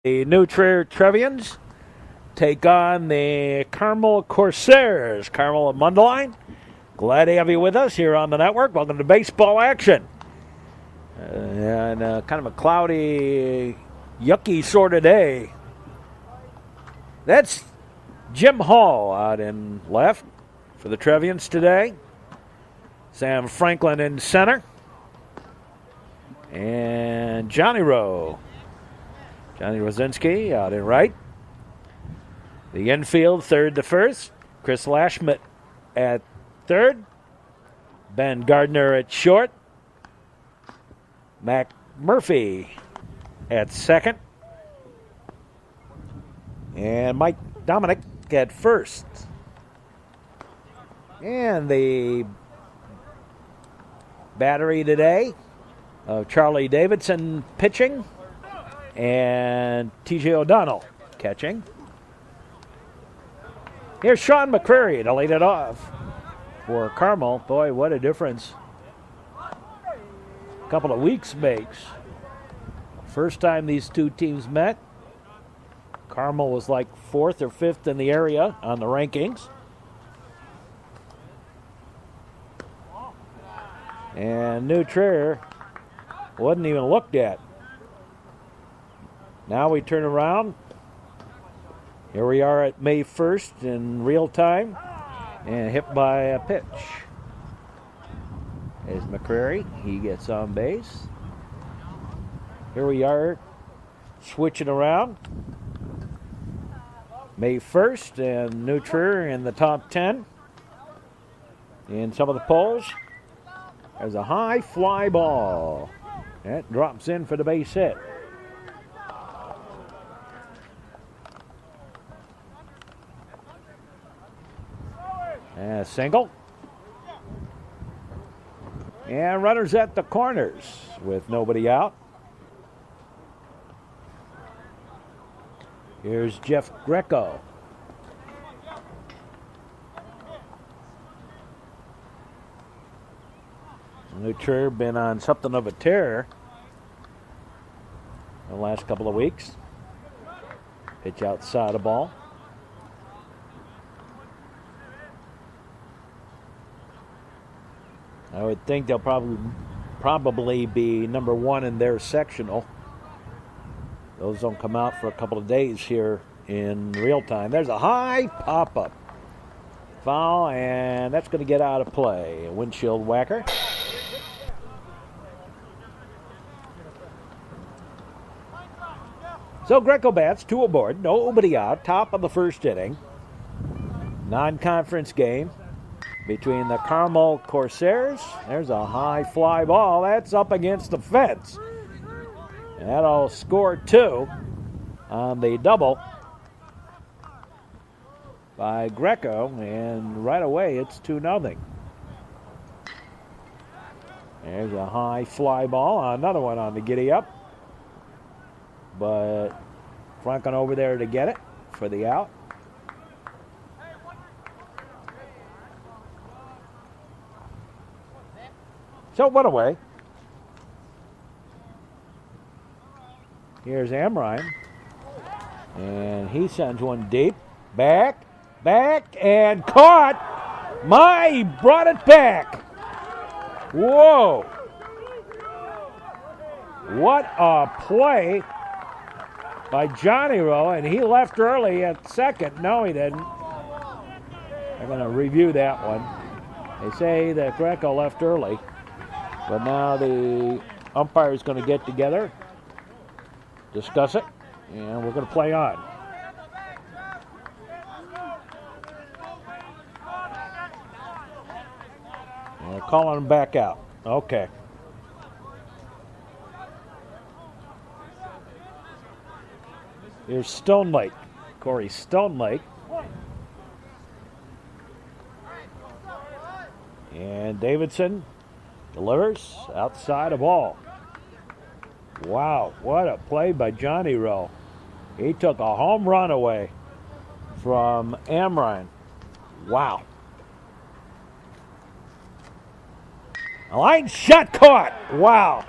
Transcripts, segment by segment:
The new Trier Trevians take on the Carmel Corsairs. Carmel at Mundelein. Glad to have you with us here on the network. Welcome to baseball action. And kind of a cloudy, yucky sort of day. That's Jim Hall out in left for the Trevians today. Sam Franklin in center. And Johnny Rosinski out in right. The infield, third to first. Chris Lashmit at third. Ben Gardner at short. Mac Murphy at second. And Mike Dominic at first. And the battery today of Charlie Davidson pitching and T.J. O'Donnell catching. Here's Sean McCreary to lead it off for Carmel. Boy, what a difference a couple of weeks makes. First time these two teams met, Carmel was like 4th or 5th in the area on the rankings. And New Trier wasn't even looked at. Now we turn around. Here we are at May 1st in real time and hit by a pitch. There's McCreary. He gets on base. Here we are switching around. May 1st and New Trier in the top 10. In some of the polls, there's a high fly ball. That drops in for the base hit. And a single. And runners at the corners with nobody out. Here's Jeff Greco. New Trier been on something of a tear the last couple of weeks. Pitch outside the ball. I would think they'll probably be number 1 in their sectional. Those don't come out for a couple of days here in real time. There's a high pop-up. Foul, and that's going to get out of play. A windshield whacker. So Greco bats, 2 aboard, nobody out, top of the first inning. Non-conference game between the Carmel Corsairs. There's a high fly ball. That's up against the fence. And that'll score 2 on the double by Greco. And right away, it's 2-0. There's a high fly ball. Another one on the giddy up. But Franklin over there to get it for the out. So one away. Here's Amrine. And he sends one deep. Back, and caught. He brought it back. Whoa. What a play by Johnny Rowe, and he left early at second. No, he didn't. I'm going to review that one. They say that Greco left early. But now the umpire is going to get together, discuss it, and we're going to play on. And they're calling him back out. Okay. Here's Stone Lake, Corey Stone Lake. And Davidson delivers outside of ball. Wow, what a play by Johnny Rowe. He took a home run away from Amrine. Wow. A line shot caught. Wow.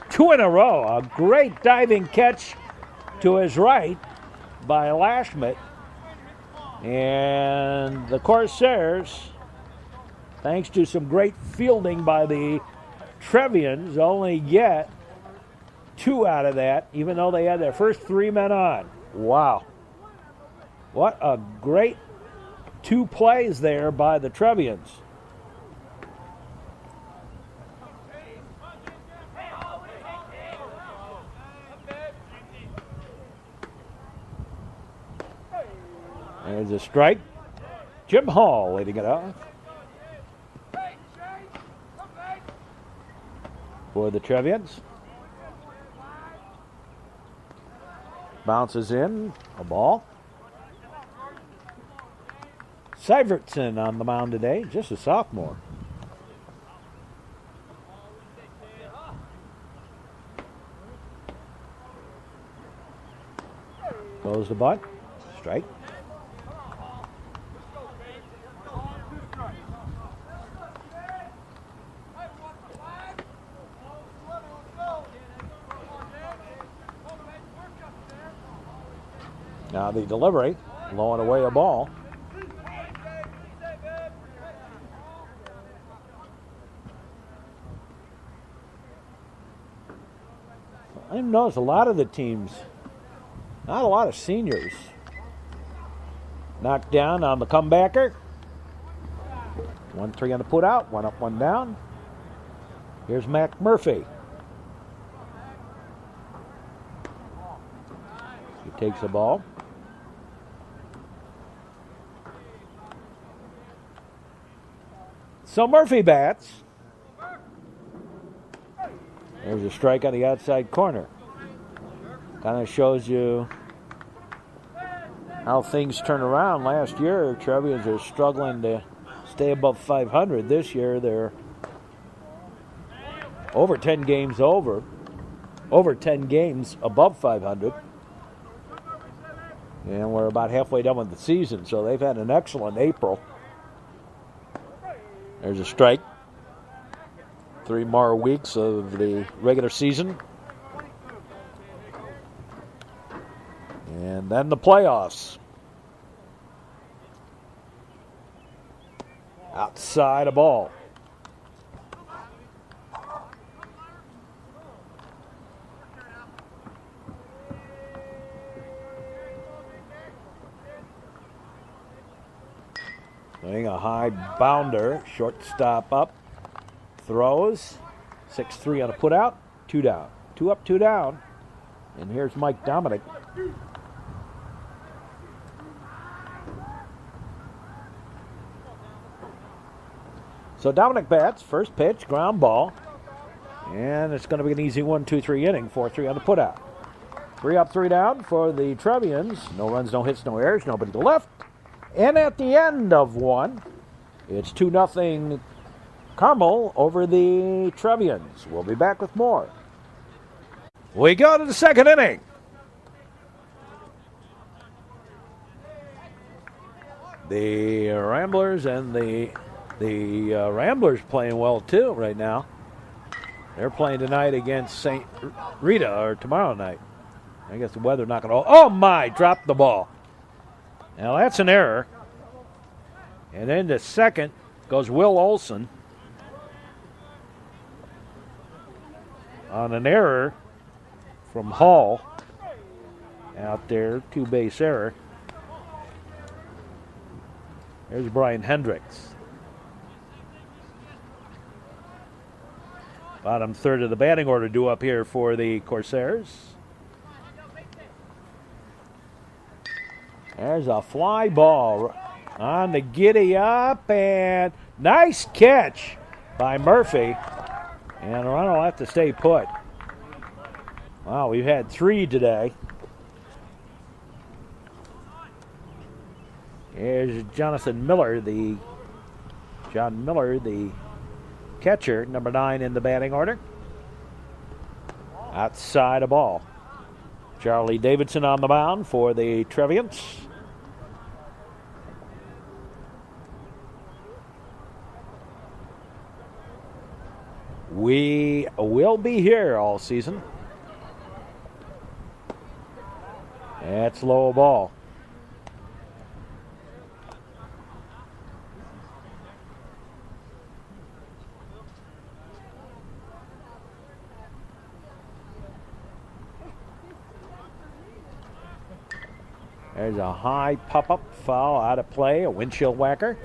2 in a row. A great diving catch to his right by Lashmet. And the Corsairs, thanks to some great fielding by the Trevians, only get 2 out of that, even though they had their first 3 men on. Wow. What a great 2 plays there by the Trevians. There's a strike. Jim Hall leading it off for the Trevians. Bounces in, a ball. Syvertson on the mound today, just a sophomore. Goes the bunt, strike. Now the delivery, blowing away a ball. I noticed a lot of the teams, not a lot of seniors. Knocked down on the comebacker. 1-3 on the put out, 1 up, 1 down. Here's Mac Murphy. He takes the ball. So Murphy bats. There's a strike on the outside corner. Kind of shows you how things turn around. Last year, Trevians are struggling to stay above 500. This year, they're over 10 games above 500. And we're about halfway done with the season, so they've had an excellent April. There's a strike. 3 more weeks of the regular season. And then the playoffs. Outside a ball. Playing a high bounder, shortstop up, throws, 6-3 on a put out, 2 down. 2 up, 2 down. And here's Mike Dominic. So Dominic bats, first pitch, ground ball. And it's going to be an easy 1-2-3 inning, 4-3 on the put out. 3 up, 3 down for the Trevians. No runs, no hits, no errors, nobody to left. And at the end of 1, it's 2-0 Carmel over the Trevians. We'll be back with more. We go to the second inning. The Ramblers and the Ramblers playing well too right now. They're playing tonight against St. Rita, or tomorrow night. I guess the weather not going to. Oh my! Dropped the ball. Now that's an error. And then to second goes Will Olson on an error from Hall out there, 2-base error. There's Brian Hendricks. Bottom third of the batting order due up here for the Corsairs. There's a fly ball on the giddy up, and nice catch by Murphy. And the runner will have to stay put. Wow, we've had 3 today. Here's John Miller, the catcher, number 9 in the batting order. Outside a ball. Charlie Davidson on the mound for the Trevians. We will be here all season. That's low ball. There's a high pop-up foul out of play, a windshield whacker.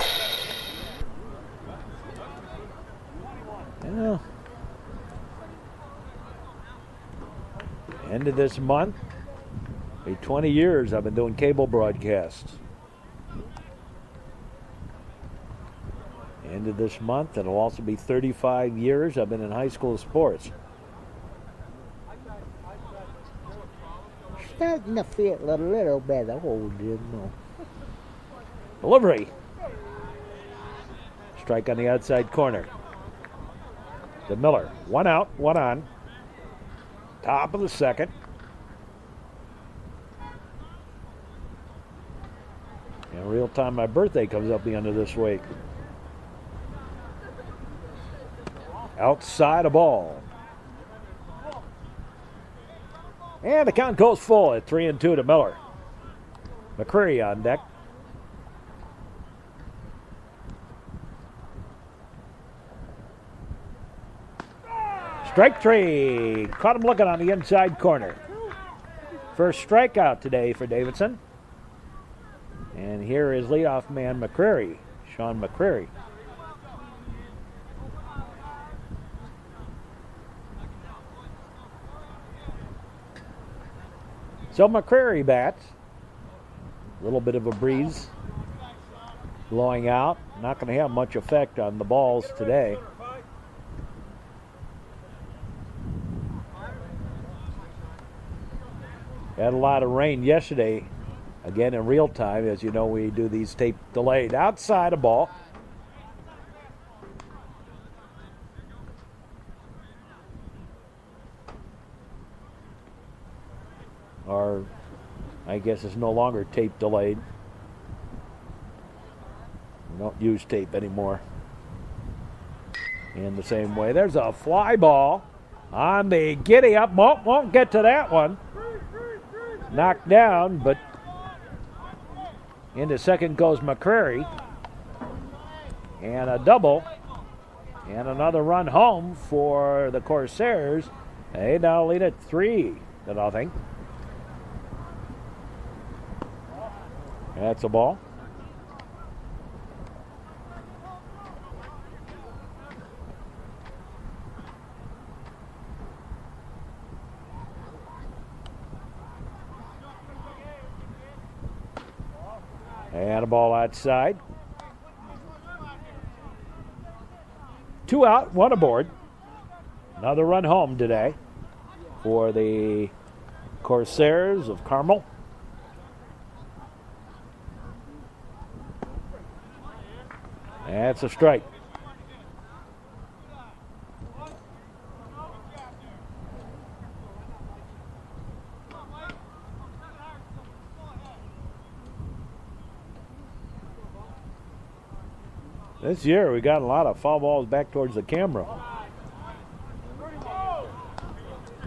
Yeah. End of this month, be 20 years I've been doing cable broadcasts. End of this month, it'll also be 35 years I've been in high school sports. Starting to feel a little bit old, you know. Delivery. Strike on the outside corner. To Miller. One out, one on. Top of the second. In real time, my birthday comes up the end of this week. Outside a ball. And the count goes full at 3-2 to Miller. McCreary on deck. Strike three. Caught him looking on the inside corner. First strikeout today for Davidson. And here is leadoff man McCreary, Sean McCreary. So McCreary bats. A little bit of a breeze blowing out. Not going to have much effect on the balls today. Had a lot of rain yesterday. Again, in real time. As you know, we do these tape delayed. Outside a ball. Or, I guess it's no longer tape delayed. We don't use tape anymore. In the same way. There's a fly ball on the giddy up. Won't get to that one. Knocked down, but into second goes McCreary. And a double. And another run home for the Corsairs. They now lead at 3-0. That's a ball. And a ball outside. 2 out, 1 aboard. Another run home today for the Corsairs of Carmel. That's a strike. This year we got a lot of foul balls back towards the camera.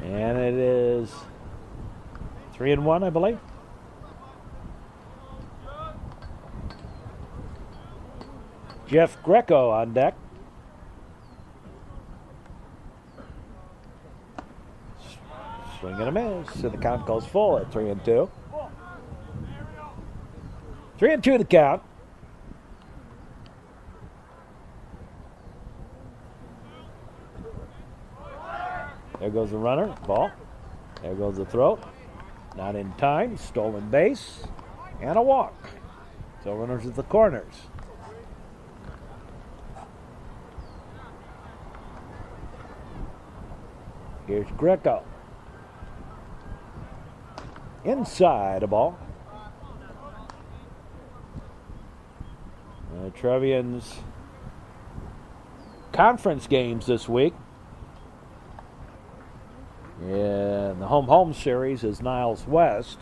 And it is 3-1, I believe. Jeff Greco on deck. Swing and a miss. So the count goes full at 3-2. 3-2 the count. There goes the runner. Ball. There goes the throw. Not in time. Stolen base. And a walk. So runners at the corners. Here's Greco. Inside a ball. Trevians conference games this week. In the home series is Niles West.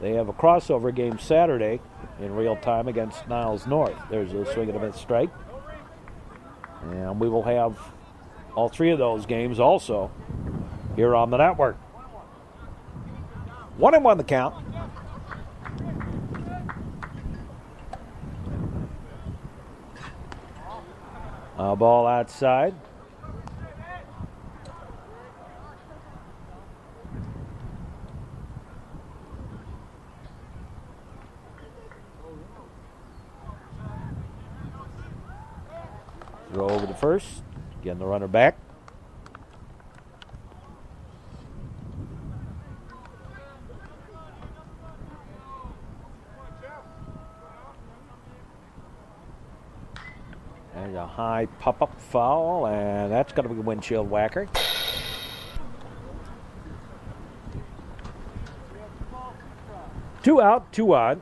They have a crossover game Saturday in real time against Niles North. There's a swing and a miss strike. And we will have all 3 of those games also here on the network. 1-1 the count. Ball outside. Throw over to first. Getting the runner back. There's a high pop-up foul, and that's going to be a windshield whacker. Two out, 2 on.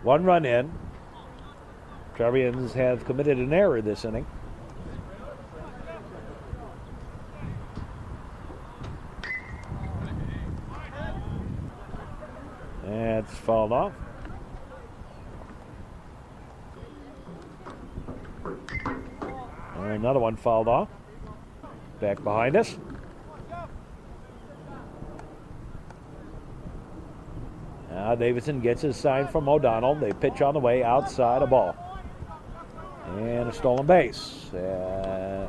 1 run in. Trevians have committed an error this inning. That's fouled off. And another one fouled off. Back behind us. Now Davidson gets his sign from O'Donnell. They pitch on the way, outside a ball. And a stolen base.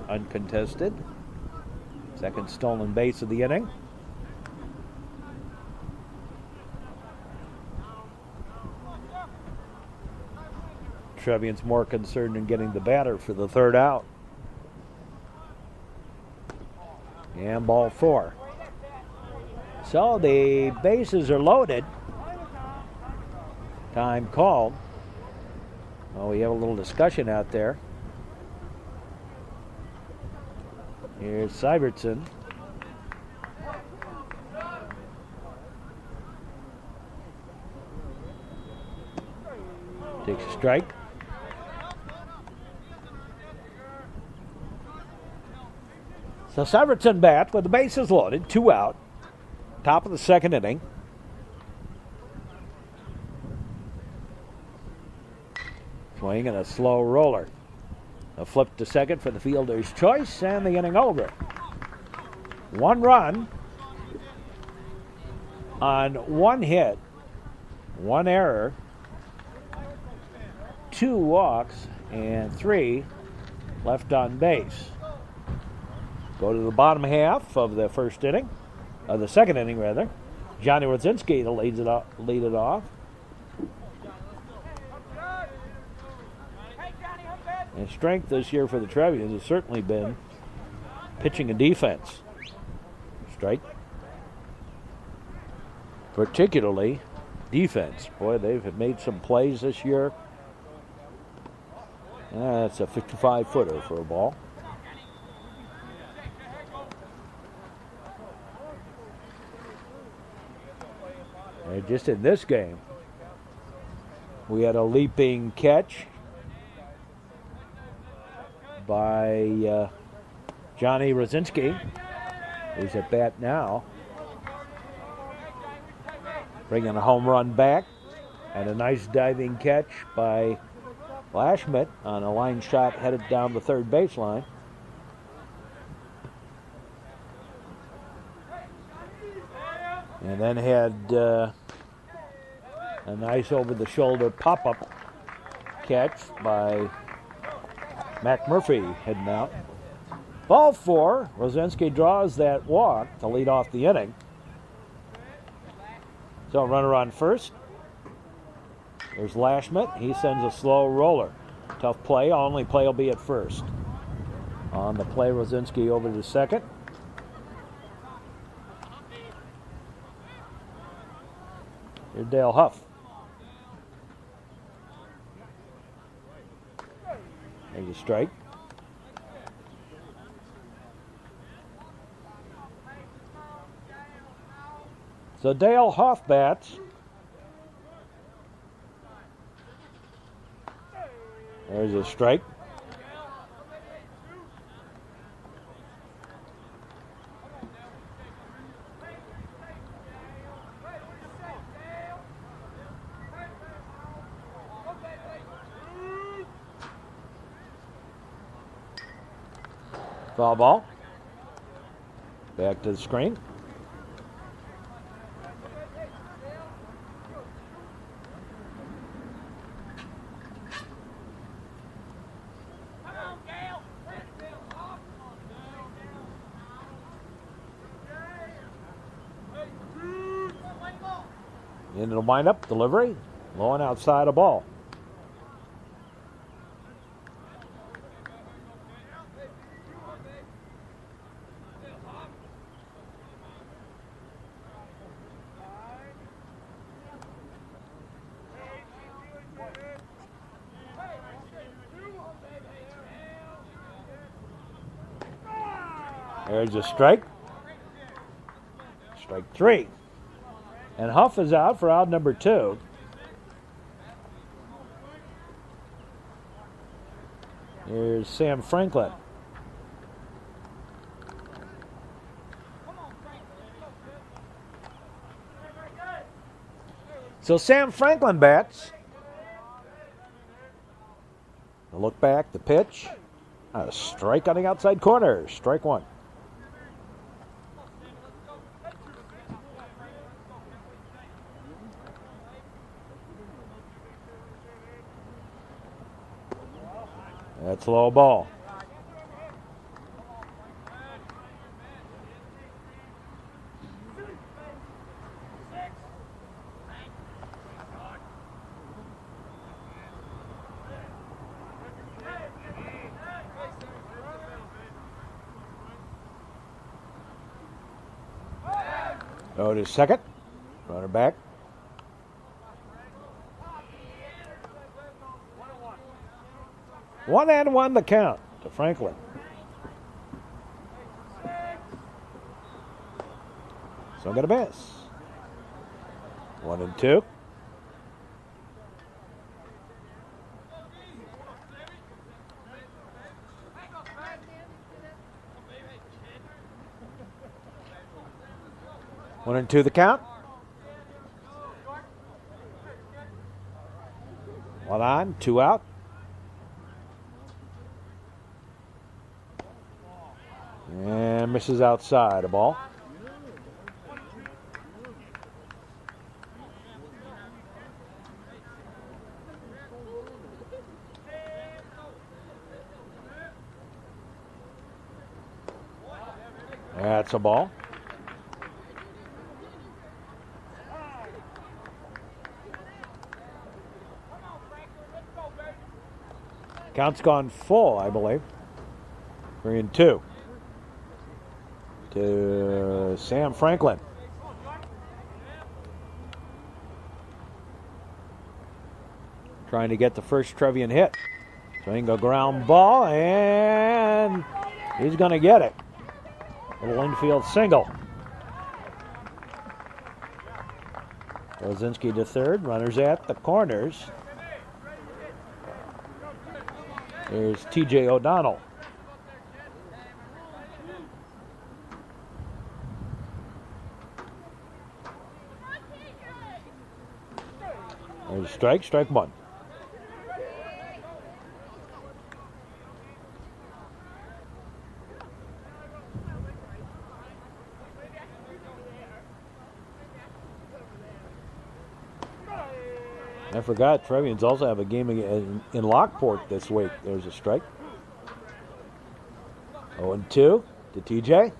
Uncontested. Second stolen base of the inning. Trevian's more concerned in getting the batter for the 3rd out. And ball 4. So the bases are loaded. Time called. Well, we have a little discussion out there. Here's Syvertson. Takes a strike. So Syvertson bats with the bases loaded, 2 out. Top of the 2nd inning. Swing and a slow roller. A flip to second for the fielder's choice, and the inning over. 1 run on 1 hit, 1 error, 2 walks, and 3 left on base. Go to the bottom half of the 1st inning, of the 2nd inning rather. Johnny Rodzinski lead it off. And strength this year for the Trevians has certainly been pitching and defense. Strike. Particularly defense. Boy, they've made some plays this year. That's a 55-footer for a ball. And just in this game, we had a leaping catch by Johnny Rodzinski, who's at bat now, bringing a home run back, and a nice diving catch by Lashmet on a line shot headed down the 3rd baseline. And then had a nice over-the-shoulder pop-up catch by Mac Murphy heading out. Ball 4. Rodzinski draws that walk to lead off the inning. So runner on first. There's Lashmet. He sends a slow roller. Tough play. Only play will be at first. On the play, Rodzinski over to second. Here's Dale Huff. There's a strike. So Dale Huff bats. There's a strike. Foul ball. Back to the screen. Into the windup, delivery, low and outside a ball. There's a strike. Strike 3. And Huff is out for out number 2. Here's Sam Franklin. So Sam Franklin bats. The look back, the pitch. A strike on the outside corner. Strike 1. That's low ball. Go to second. Runner back. 1-1 the count to Franklin. So got a miss. 1-2. One and two the count. 1 on, 2 out. And misses outside a ball. That's a ball. Count's gone full, I believe. 3-2. To Sam Franklin. Trying to get the first Trevian hit. Swing a ground ball, and he's going to get it. Little infield single. Lozinski to third. Runners at the corners. There's T.J. O'Donnell. There's strike 1. I forgot, Trevians also have a game in Lockport this week. There's a strike. 0-2 to TJ.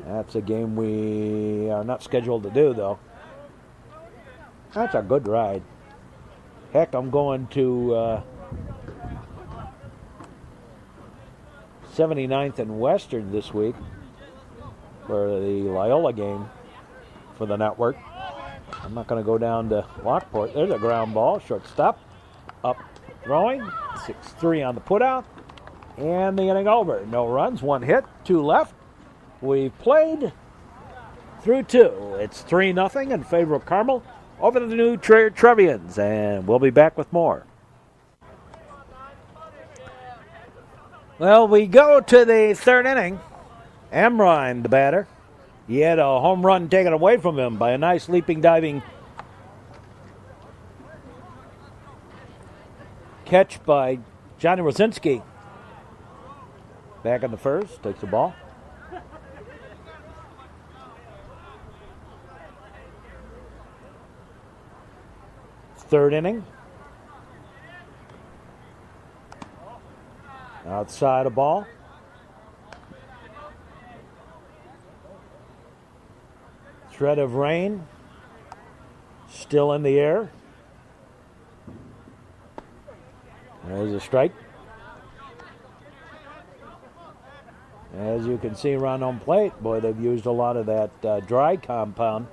That's a game we are not scheduled to do, though. That's a good ride. Heck, I'm going to 79th and Western this week for the Loyola game for the network. I'm not going to go down to Lockport. There's a ground ball, shortstop, up throwing, 6-3 on the putout, and the inning over. No runs, 1 hit, 2 left. We've played through 2. It's 3-0 in favor of Carmel over the new Trier Trevians, and we'll be back with more. Well, we go to the 3rd inning. Amrine, the batter. He had a home run taken away from him by a nice leaping, diving catch by Johnny Rosinski. Back in the first, takes the ball. Third inning. Outside a ball. Threat of rain still in the air. There's a strike. As you can see around home plate, boy, they've used a lot of that dry compound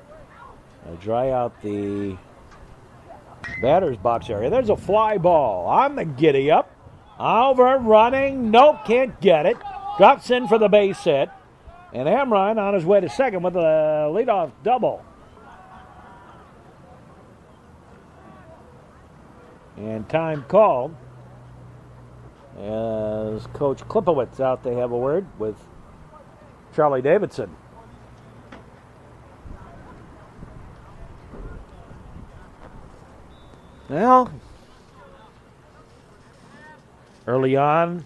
to dry out the batter's box area. There's a fly ball on the giddy up. Over running. Nope, can't get it. Drops in for the base hit. And Amron on his way to second with a leadoff double. And time called as Coach Klipowitz out to have a word with Charlie Davidson. Well, early on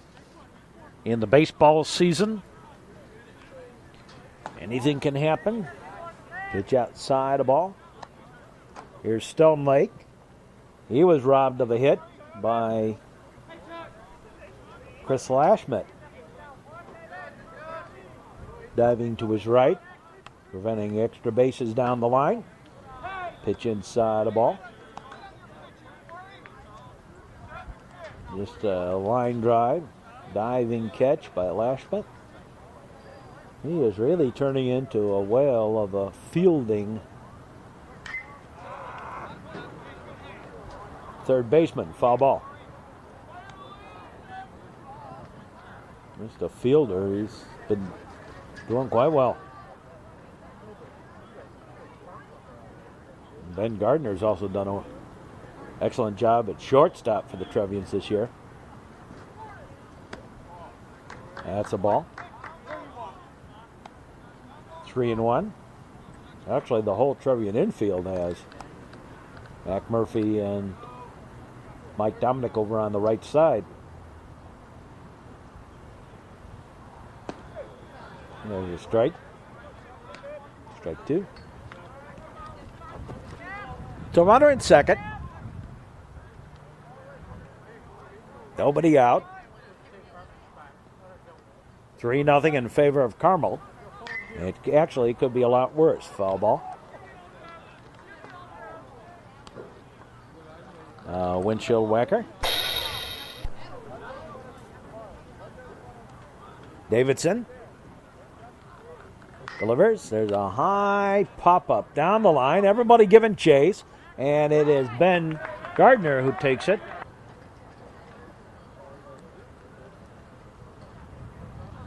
in the baseball season, anything can happen. Pitch outside a ball. Here's Stone Lake. He was robbed of a hit by Chris Lashmet. Diving to his right, preventing extra bases down the line. Pitch inside a ball. Just a line drive. Diving catch by Lashmet. He is really turning into a whale of a fielding third baseman. Foul ball. Just a fielder. He's been doing quite well. Ben Gardner's also done an excellent job at shortstop for the Trevians this year. That's a ball. 3-1. Actually, the whole Trevian infield has Mac Murphy and Mike Dominic over on the right side. There's a strike. Strike two. So runner in second. Nobody out. 3-0 in favor of Carmel. It actually could be a lot worse. Foul ball. Windshield whacker. Davidson delivers. There's a high pop-up down the line. Everybody giving chase. And it is Ben Gardner who takes it.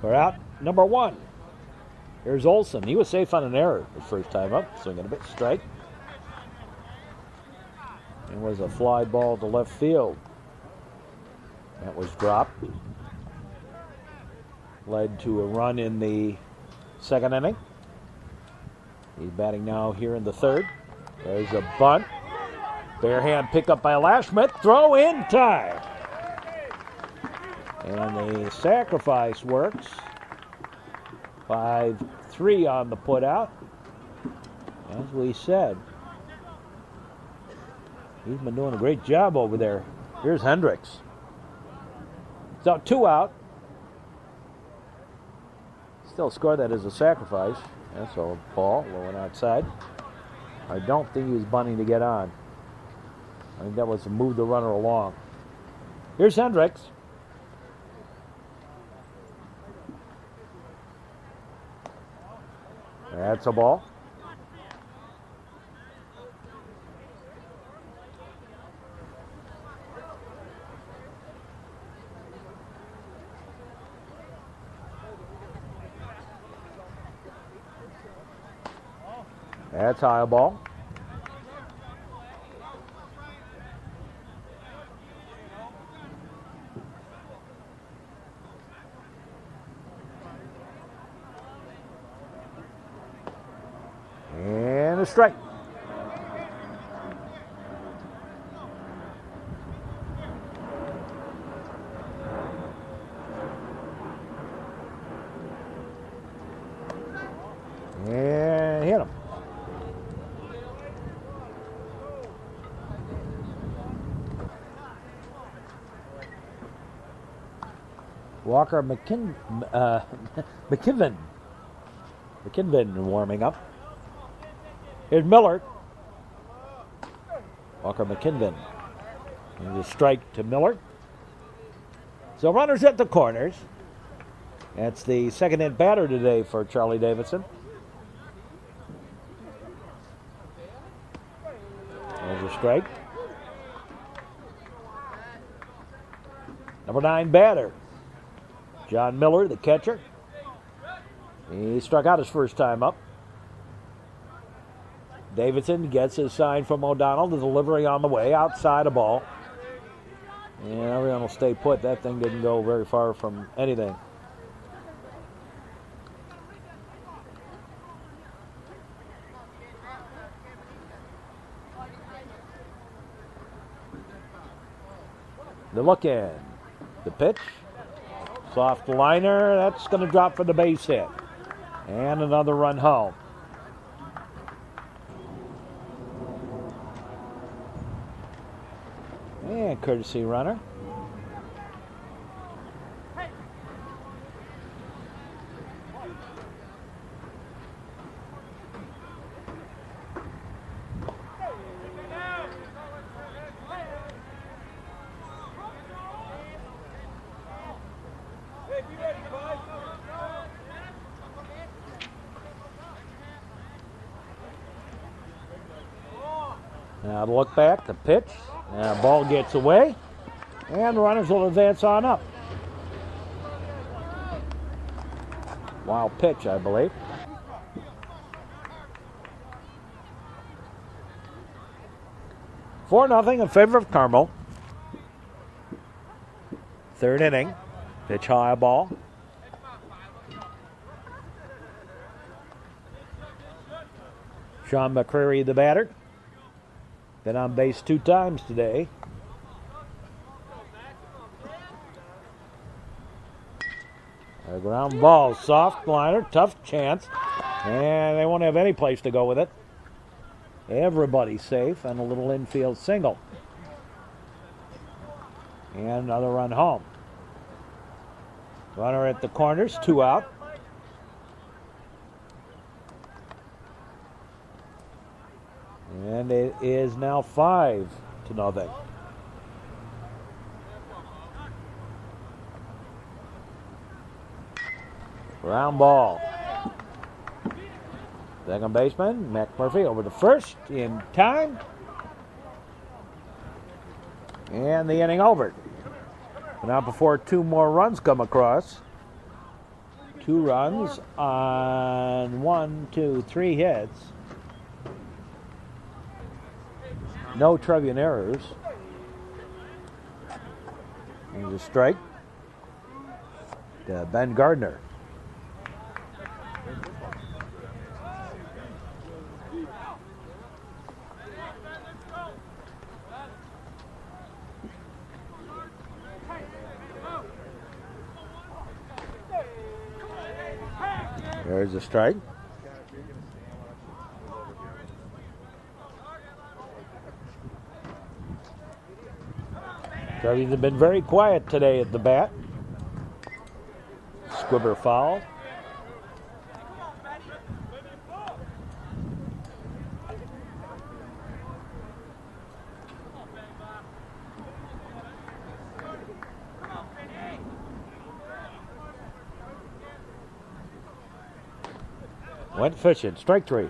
We're out number one. Here's Olson. He was safe on an error the first time up. Swinging a bit strike. It was a fly ball to left field. That was dropped. Led to a run in the second inning. He's batting now here in the third. There's a bunt. Bare hand pickup by Lashmet. Throw in time. And the sacrifice works. 5-3 on the putout. As we said, he's been doing a great job over there. Here's Hendricks. So 2 out. Still score that as a sacrifice. That's a ball going outside. I don't think he was bunting to get on. I think that was to move the runner along. Here's Hendricks. That's a ball. That's high ball. And a strike. And hit him. Walker McKinven warming up. Here's Miller. Walker McKinven. And a strike to Miller. So runners at the corners. That's the second hit batter today for Charlie Davidson. There's a strike. Number 9 batter, John Miller, the catcher. He struck out his first time up. Davidson gets his sign from O'Donnell. The delivery on the way, outside a ball. And everyone will stay put. That thing didn't go very far from anything. The look in. The pitch. Soft liner. That's going to drop for the base hit. And another run home. And courtesy runner. Now to look back, the pitch. Ball gets away. And runners will advance on up. Wild pitch, I believe. Four nothing in favor of Carmel. Third inning. Pitch high ball. Sean McCreary, the batter. Been on base 2 times today. A ground ball, soft liner, tough chance. And they won't have any place to go with it. Everybody's safe, and a little infield single. And another run home. Runner at the corners, 2 out. And it is now 5-0. Ground ball. Second baseman, McMurphy over to first in time. And the inning over. Now before 2 more runs come across. 2 runs on 1, 2, 3 hits. No Trevian errors. There's a strike to Ben Gardner. There's a strike. Trevians have been very quiet today at the bat. Squibber foul. Went fishing, strike 3.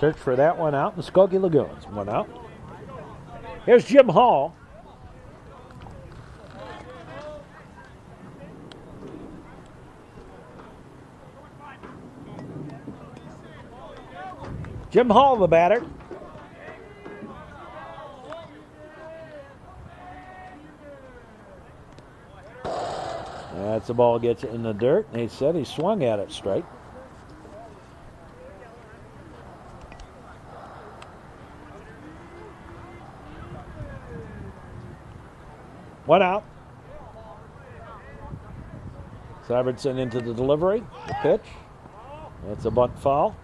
Search for that one out in the Skokie Lagoons. 1 out. Here's Jim Hall. Jim Hall, the batter. That's the ball gets in the dirt. He said he swung at it straight. One out. Syvertson into the delivery. The pitch. That's a bunt foul.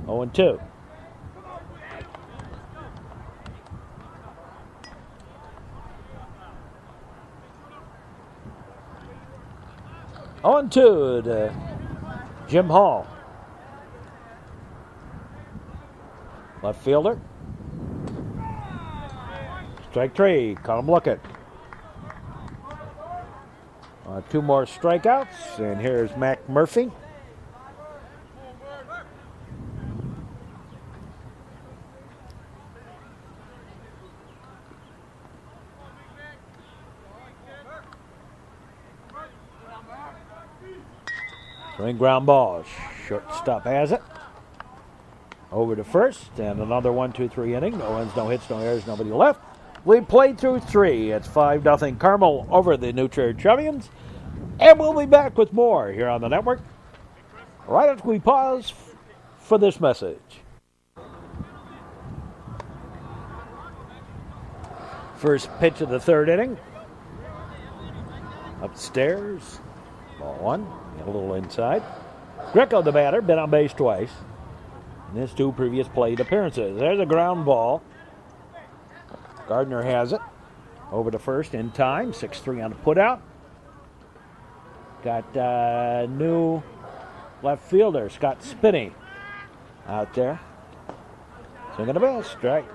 0-2. On 2 to Jim Hall. Left fielder. Strike three. Caught him looking. 2 more strikeouts, and here's Mac Murphy. Swing ground ball. Shortstop has it. Over to first, and another 1-2-3 inning. No runs, no hits, no errors, nobody left. We played through 3. It's 5-0 Carmel over the new Trier Trevians. And we'll be back with more here on the network right after we pause for this message. First pitch of the 3rd inning. Upstairs. Ball 1. A little inside. Greco, the batter, been on base twice in his 2 previous plate appearances. There's a ground ball. Gardner has it. Over to first in time. 6-3 on the putout. Got new left fielder, Scott Spinney, out there. Swinging a miss, strike.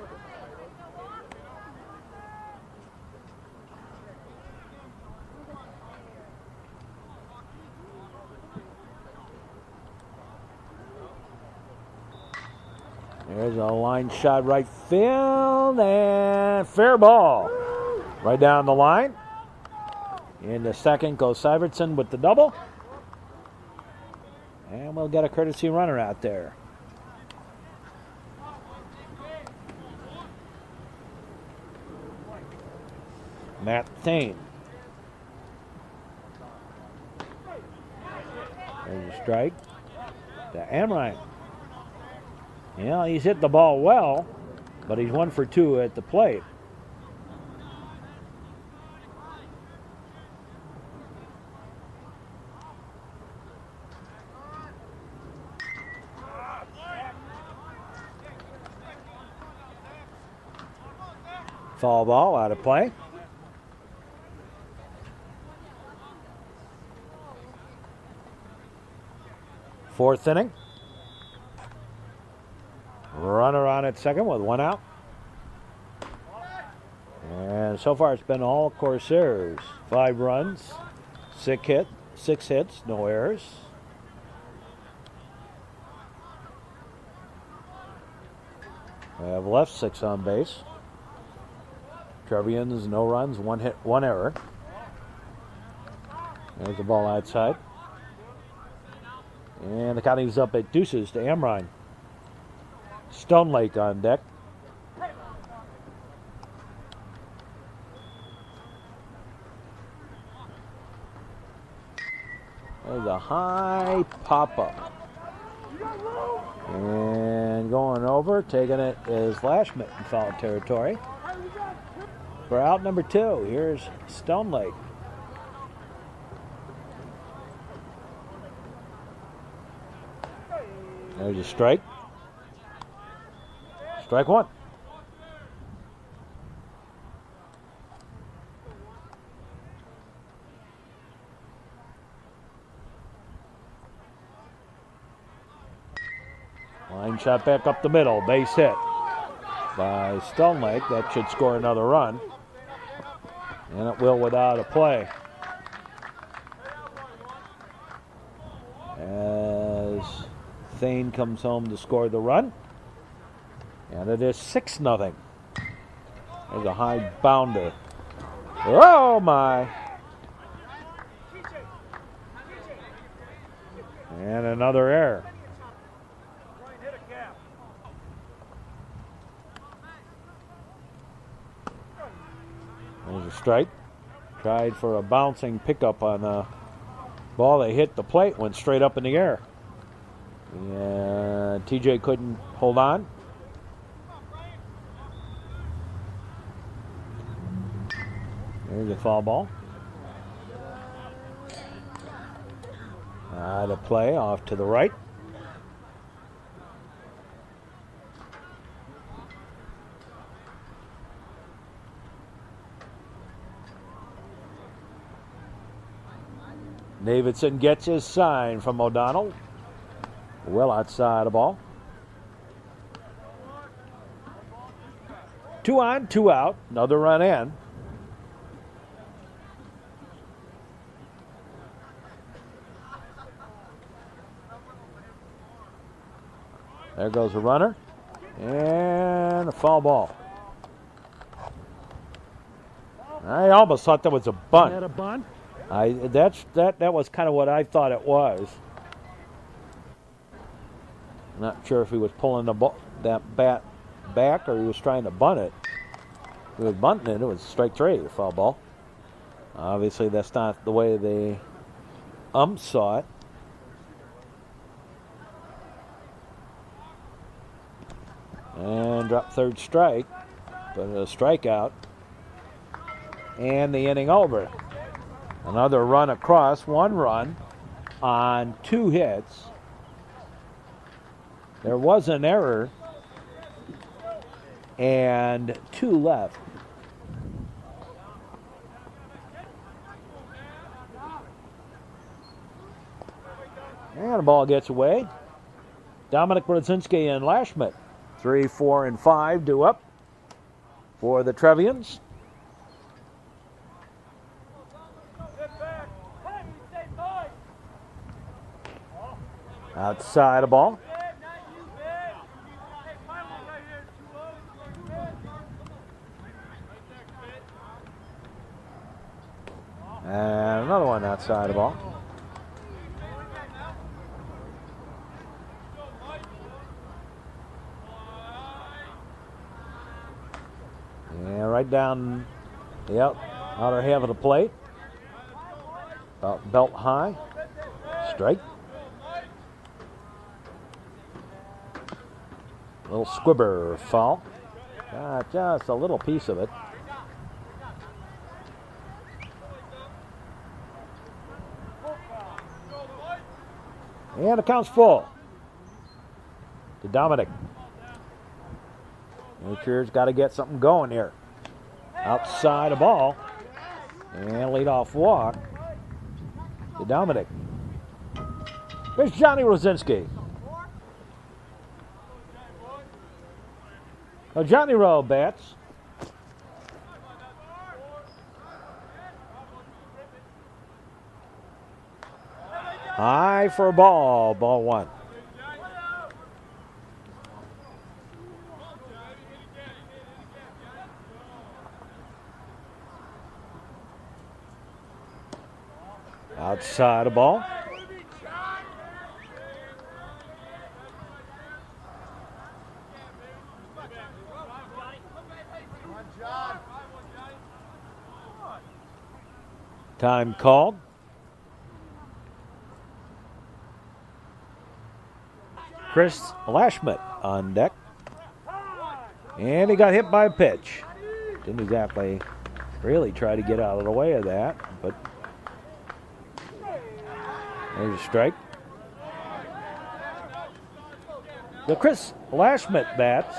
There's a line shot right field, and fair ball. Right down the line. In the second goes Syvertson with the double. And we'll get a courtesy runner out there. Matt Thane. There's a strike to Amrine. Yeah, he's hit the ball well, but he's 1 for 2 at the plate. Foul ball out of play. Fourth inning. Runner on at second with 1 out. And so far it's been all Corsairs. 5 runs, 6 hits, no errors. We have left 6 on base. Trevians, no runs, 1 hit, 1 error. There's the ball outside. And the counting's up at deuces to Amrine. Stone Lake on deck. There's a high pop-up. And going over, taking it is Lashman in foul territory. For out number 2, here's Stone Lake. There's a strike. Strike 1. Line shot back up the middle. Base hit by Stone Lake. That should score another run. And it will without a play. As Thane comes home to score the run. And it is 6-0. There's a high bounder. Oh, my. And another error. There's a strike. Tried for a bouncing pickup on a ball. They hit the plate, went straight up in the air. And TJ couldn't hold on. There's a foul ball. Out of play, off to the right. Davidson gets his sign from O'Donnell. Well outside the ball. 2 on, 2 out. Another run in. There goes a runner. And a foul ball. I almost thought that was a bunt. Is that a bunt? That was kind of what I thought it was. Not sure if he was pulling that bat back or he was trying to bunt it. If he was bunting it, it was strike 3, a foul ball. Obviously, that's not the way the umps saw it. And drop third strike, but a strikeout. And the inning over. Another run across, 1 run on 2 hits. There was an error and 2 left. And the ball gets away. Dominic Brzezinski and Lashmet. 3, 4, and 5 due up for the Trevians. Outside the ball. And another one outside the ball. And right down the outer half of the plate. About belt high. Strike. Little squibber foul. Just a little piece of it. And the count's full to Dominic. Nature's got to get something going here. Outside the ball. And leadoff walk to Dominic. Here's Johnny Rosinski. Well, Johnny Rowe bats. High for a ball. Ball 1. Outside the ball. Time called. Chris Lashmet on deck. And he got hit by a pitch. Didn't exactly really try to get out of the way of that, but there's a strike. The Chris Lashmet bats.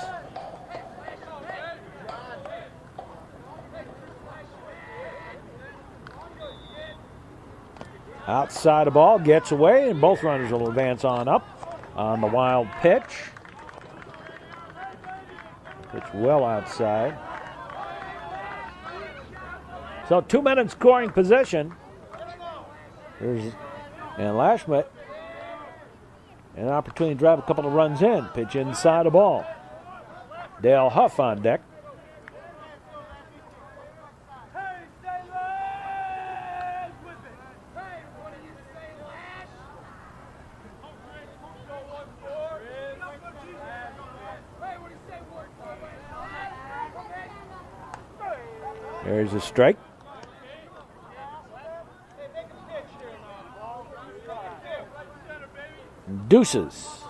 Outside the ball, gets away, and both runners will advance on up on the wild pitch. Pitch well outside. So 2 men in scoring position. And Lashmet, an opportunity to drive a couple of runs in. Pitch inside the ball. Dale Huff on deck. There's a strike. Deuces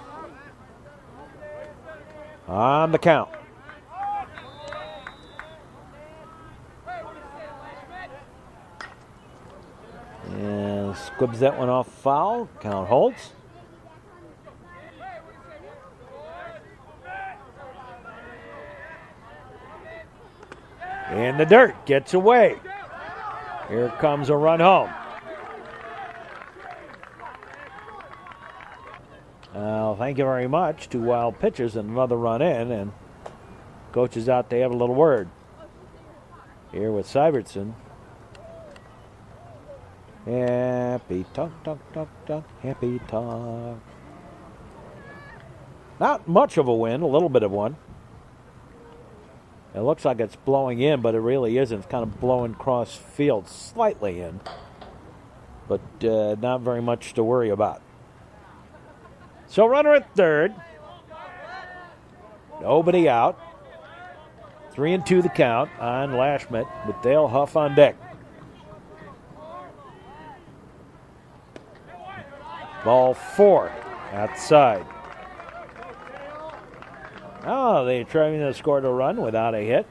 on the count. And squibs that one off foul. Count holds. In the dirt, gets away. Here comes a run home. Thank you very much. 2 wild pitches and another run in, and Coach is out to have a little word here with Syvertson. Happy talk, happy talk. Not much of a wind, a little bit of one. It looks like it's blowing in, but it really isn't. It's kind of blowing across field, slightly in, but not very much to worry about. So runner at third. Nobody out. 3-2 the count on Lashmet with Dale Huff on deck. Ball 4 outside. Oh, the Trevians scored a run without a hit.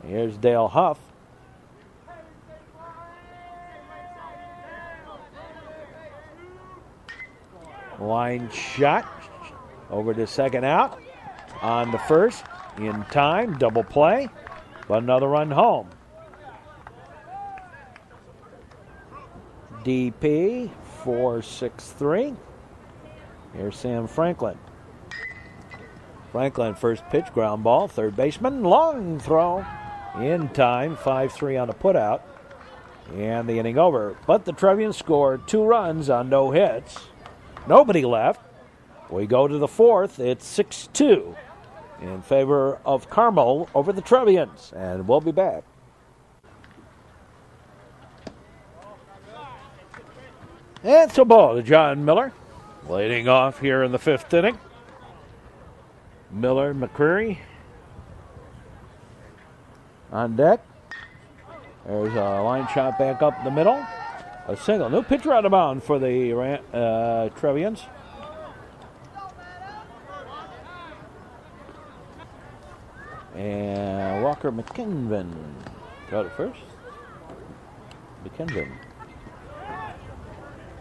Here's Dale Huff. Line shot over to second out. On the first, in time, double play, but another run home. DP 4-6-3. Here's Sam Franklin. Franklin first pitch, ground ball, third baseman, long throw, in time, 5-3 on a putout, and the inning over. But the Trevians scored 2 runs on no hits. Nobody left. We go to the fourth. It's 6-2 in favor of Carmel over the Trevians, and we'll be back. It's a ball to John Miller, leading off here in the 5th inning. Miller, McCreary on deck. There's a line shot back up the middle. A single. New pitcher out of bound for the Trevians. And Walker McKinven got it first. McKinven.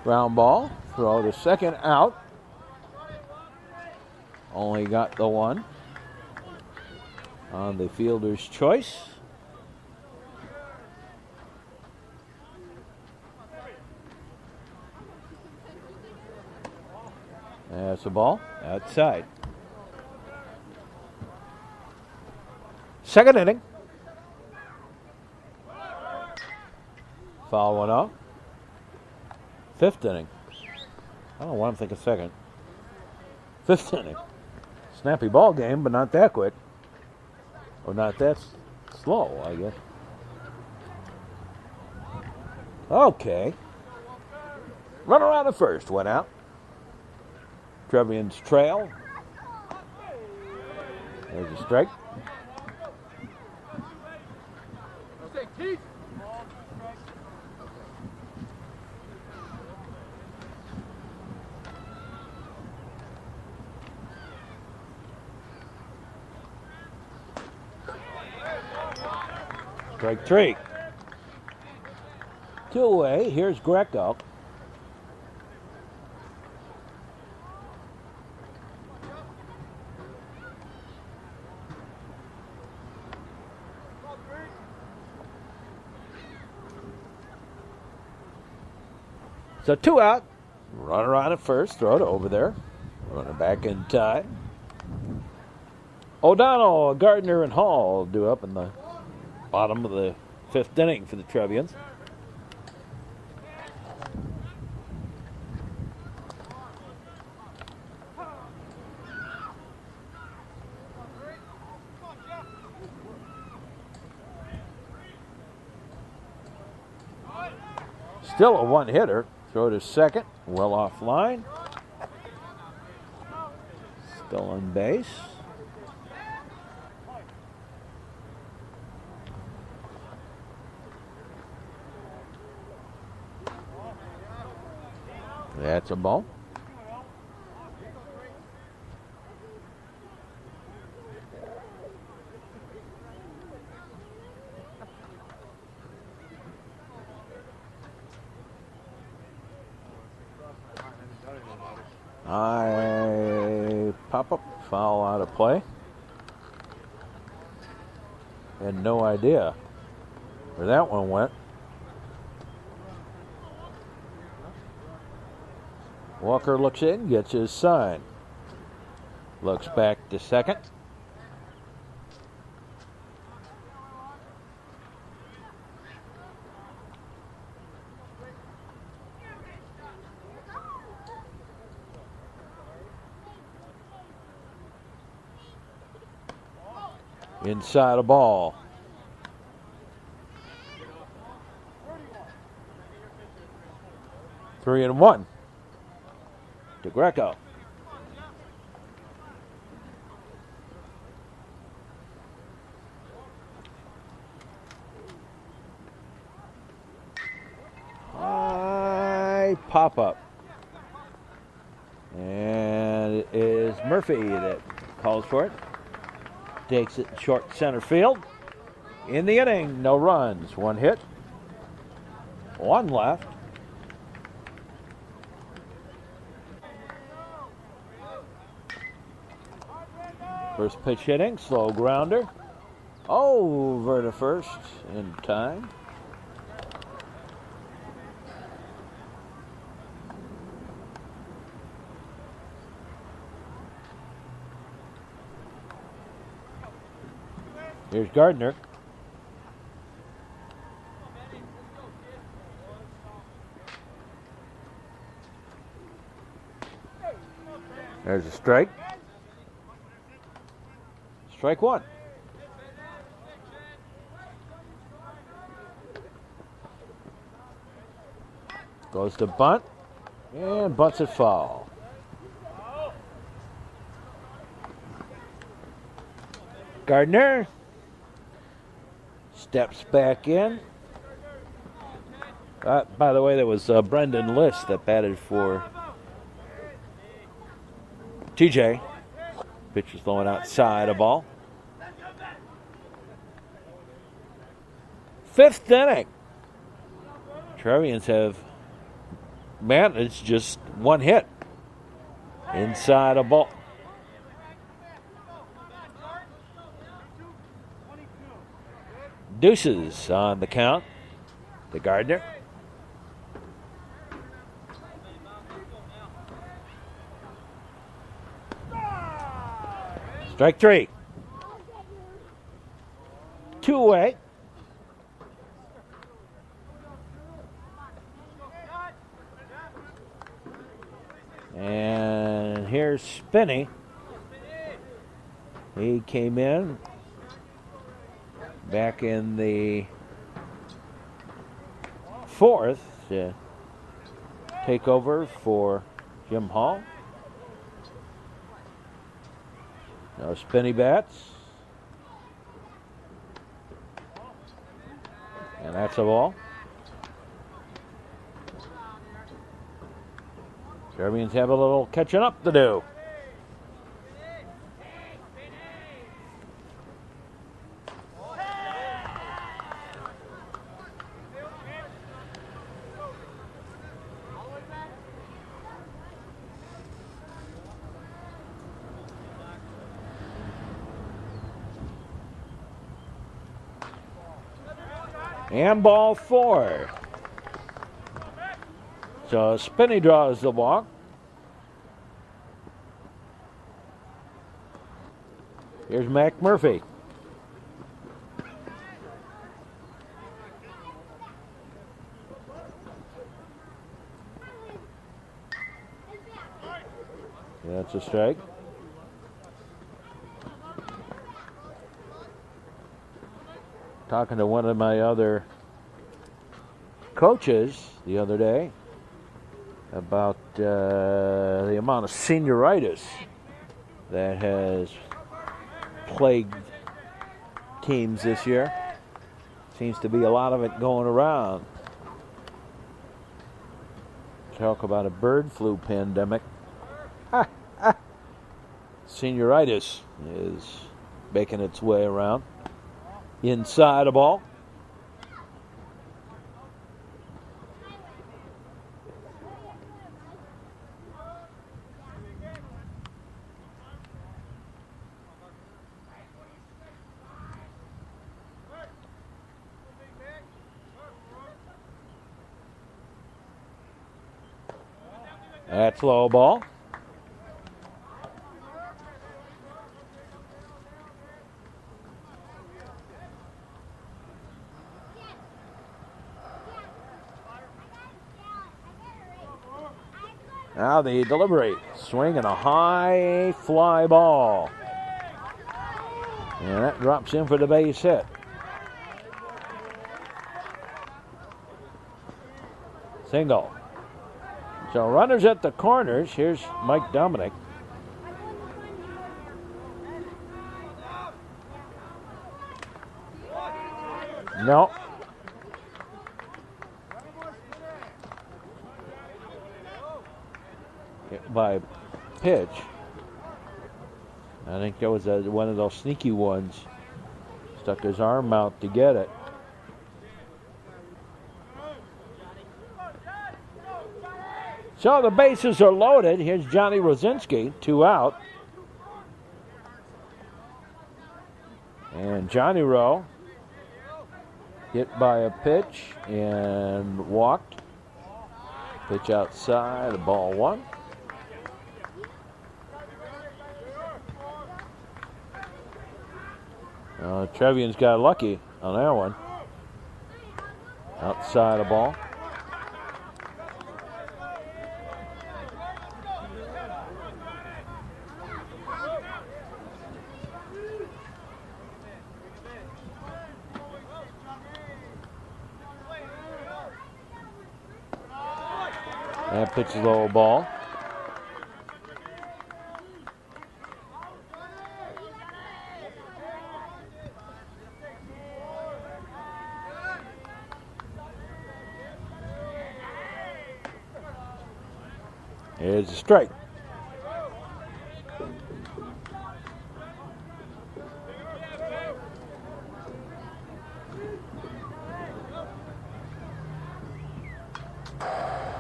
Ground ball. Throw to second out. Only got the one on the fielder's choice. That's a ball outside. 2nd inning. Foul one off. 5th inning. I don't know why I'm thinking 2nd. 5th inning. Snappy ball game, but not that quick. Or not that slow, I guess. Okay. Runner on the first, went out. Trevians trail. There's a strike. Strike 3. 2 away. Here's Greco. So 2 out. Runner on at first. Throw it over there. Runner back in time. O'Donnell, Gardner, and Hall do up in the bottom of the 5th inning for the Trevians. Still a one-hitter. Throw to second. Well off line. Still on base. That's a ball. Pop-up, foul out of play. Had no idea where that one went. Walker looks in, gets his sign. Looks back to second. Inside a ball. Three and one to Greco. High pop up. And it is Murphy that calls for it. Takes it short center field. In the inning, no runs. One hit. One left. First pitch hitting, slow grounder. Over to first in time. Here's Gardner. There's a strike. Strike one. Goes to bunt and bunts it foul. Gardner steps back in. By the way, that was Brendan List that batted for TJ. Pitch is throwing outside a ball. Fifth inning. Trevians have managed just one hit. Inside a ball. Deuces on the count to Gardner. Strike three. 2-away. And here's Spinney. He came in back in the fourth to take over for Jim Hall. No Spinney bats. And that's a ball. Trevians have a little catching up to do. And ball four. So Spinney draws the walk. Here's Mac Murphy. That's a strike. Talking to one of my other coaches the other day about the amount of senioritis that has plagued teams this year. Seems to be a lot of it going around. Talk about a bird flu pandemic. Senioritis is making its way around. Inside a ball. That's low ball. Now they deliberate. Swing and a high fly ball. And that drops in for the base hit. Single. So runners at the corners. Here's Mike Dominic. No. Hit by pitch. I think that was one of those sneaky ones. Stuck his arm out to get it. So the bases are loaded. Here's Johnny Rosinski, 2 out. And Johnny Rowe hit by a pitch and walked. Pitch outside, ball 1. Trevians got lucky on that one. Outside a ball. That pitch is low ball. Here's a strike.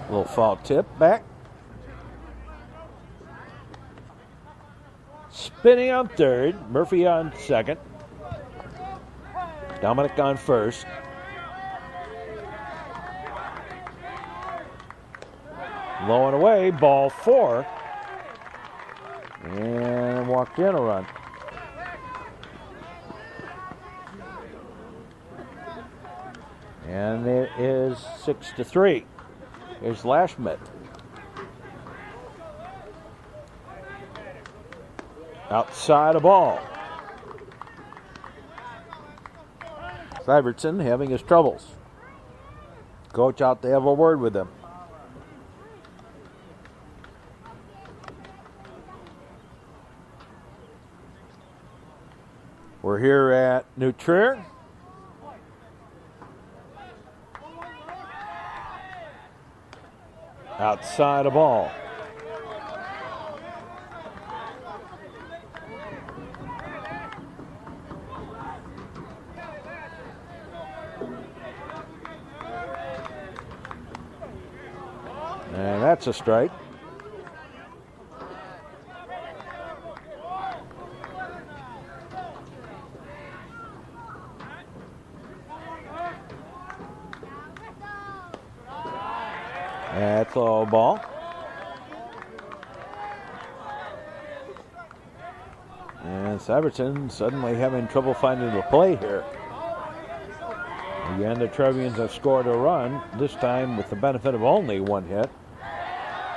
Little foul tip back. Spinning on third. Murphy on second. Dominic on first. Low and away, ball 4. And walked in a run. And it is 6-3. Here's Lashmet. Outside a ball. Syvertson having his troubles. Coach out to have a word with him. We're here at New Trier. Outside a ball. And that's a strike. That's a low ball. And Syvertson suddenly having trouble finding the play here. Again, the Trevians have scored a run, this time with the benefit of only 1 hit.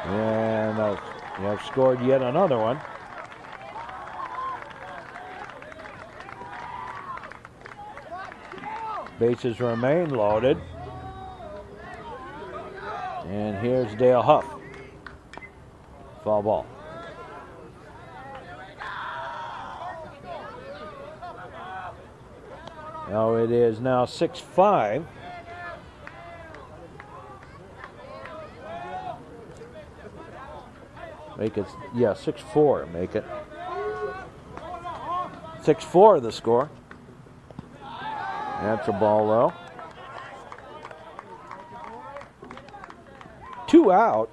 And they have scored yet another one. Bases remain loaded. And here's Dale Huff. Foul ball. Now it is now 6-5. Make it, 6-4, make it. 6-4 the score. That's a ball low. 2 out.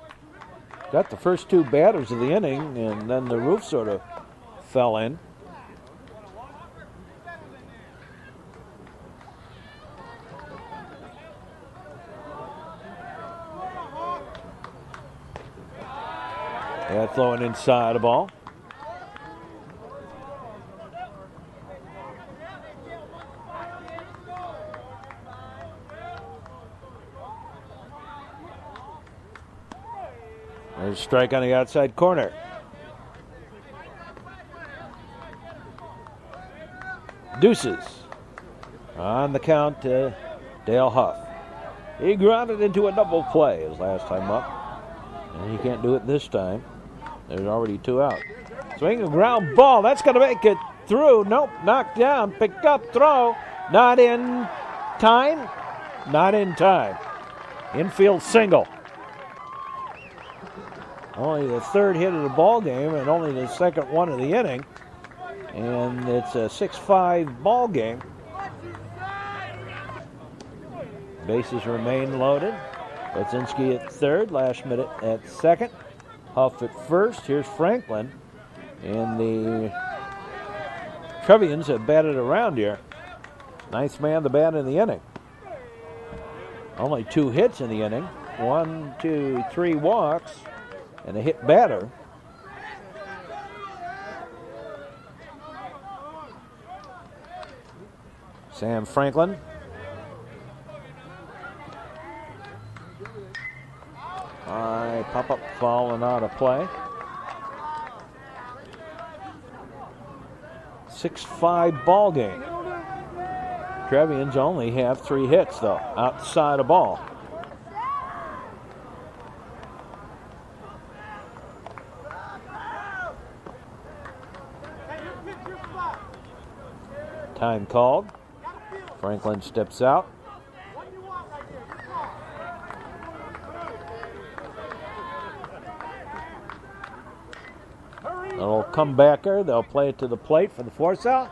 Got the first 2 batters of the inning, and then the roof sort of fell in. Yeah, throwing inside a ball. There's a strike on the outside corner. Deuces. On the count to Dale Huff. He grounded into a double play his last time up. And he can't do it this time. There's already 2 out. Swing a ground ball. That's going to make it through. Nope. Knocked down. Picked up. Throw. Not in time. Not in time. Infield single. Only the 3rd hit of the ball game and only the 2nd one of the inning. And it's a 6-5 ball game. Bases remain loaded. Baczynski at 3rd. Lashman at 2nd. Huff at 1st. Here's Franklin. And the Trevians have batted around here. 9th man to bat in the inning. Only 2 hits in the inning. 1, 2, 3 walks. And a hit batter. Sam Franklin. Pop-up falling out of play. 6-5 ball game. Trevians only have 3 hits, though, outside of ball. Time called. Franklin steps out. Little comebacker. They'll play it to the plate for the force out.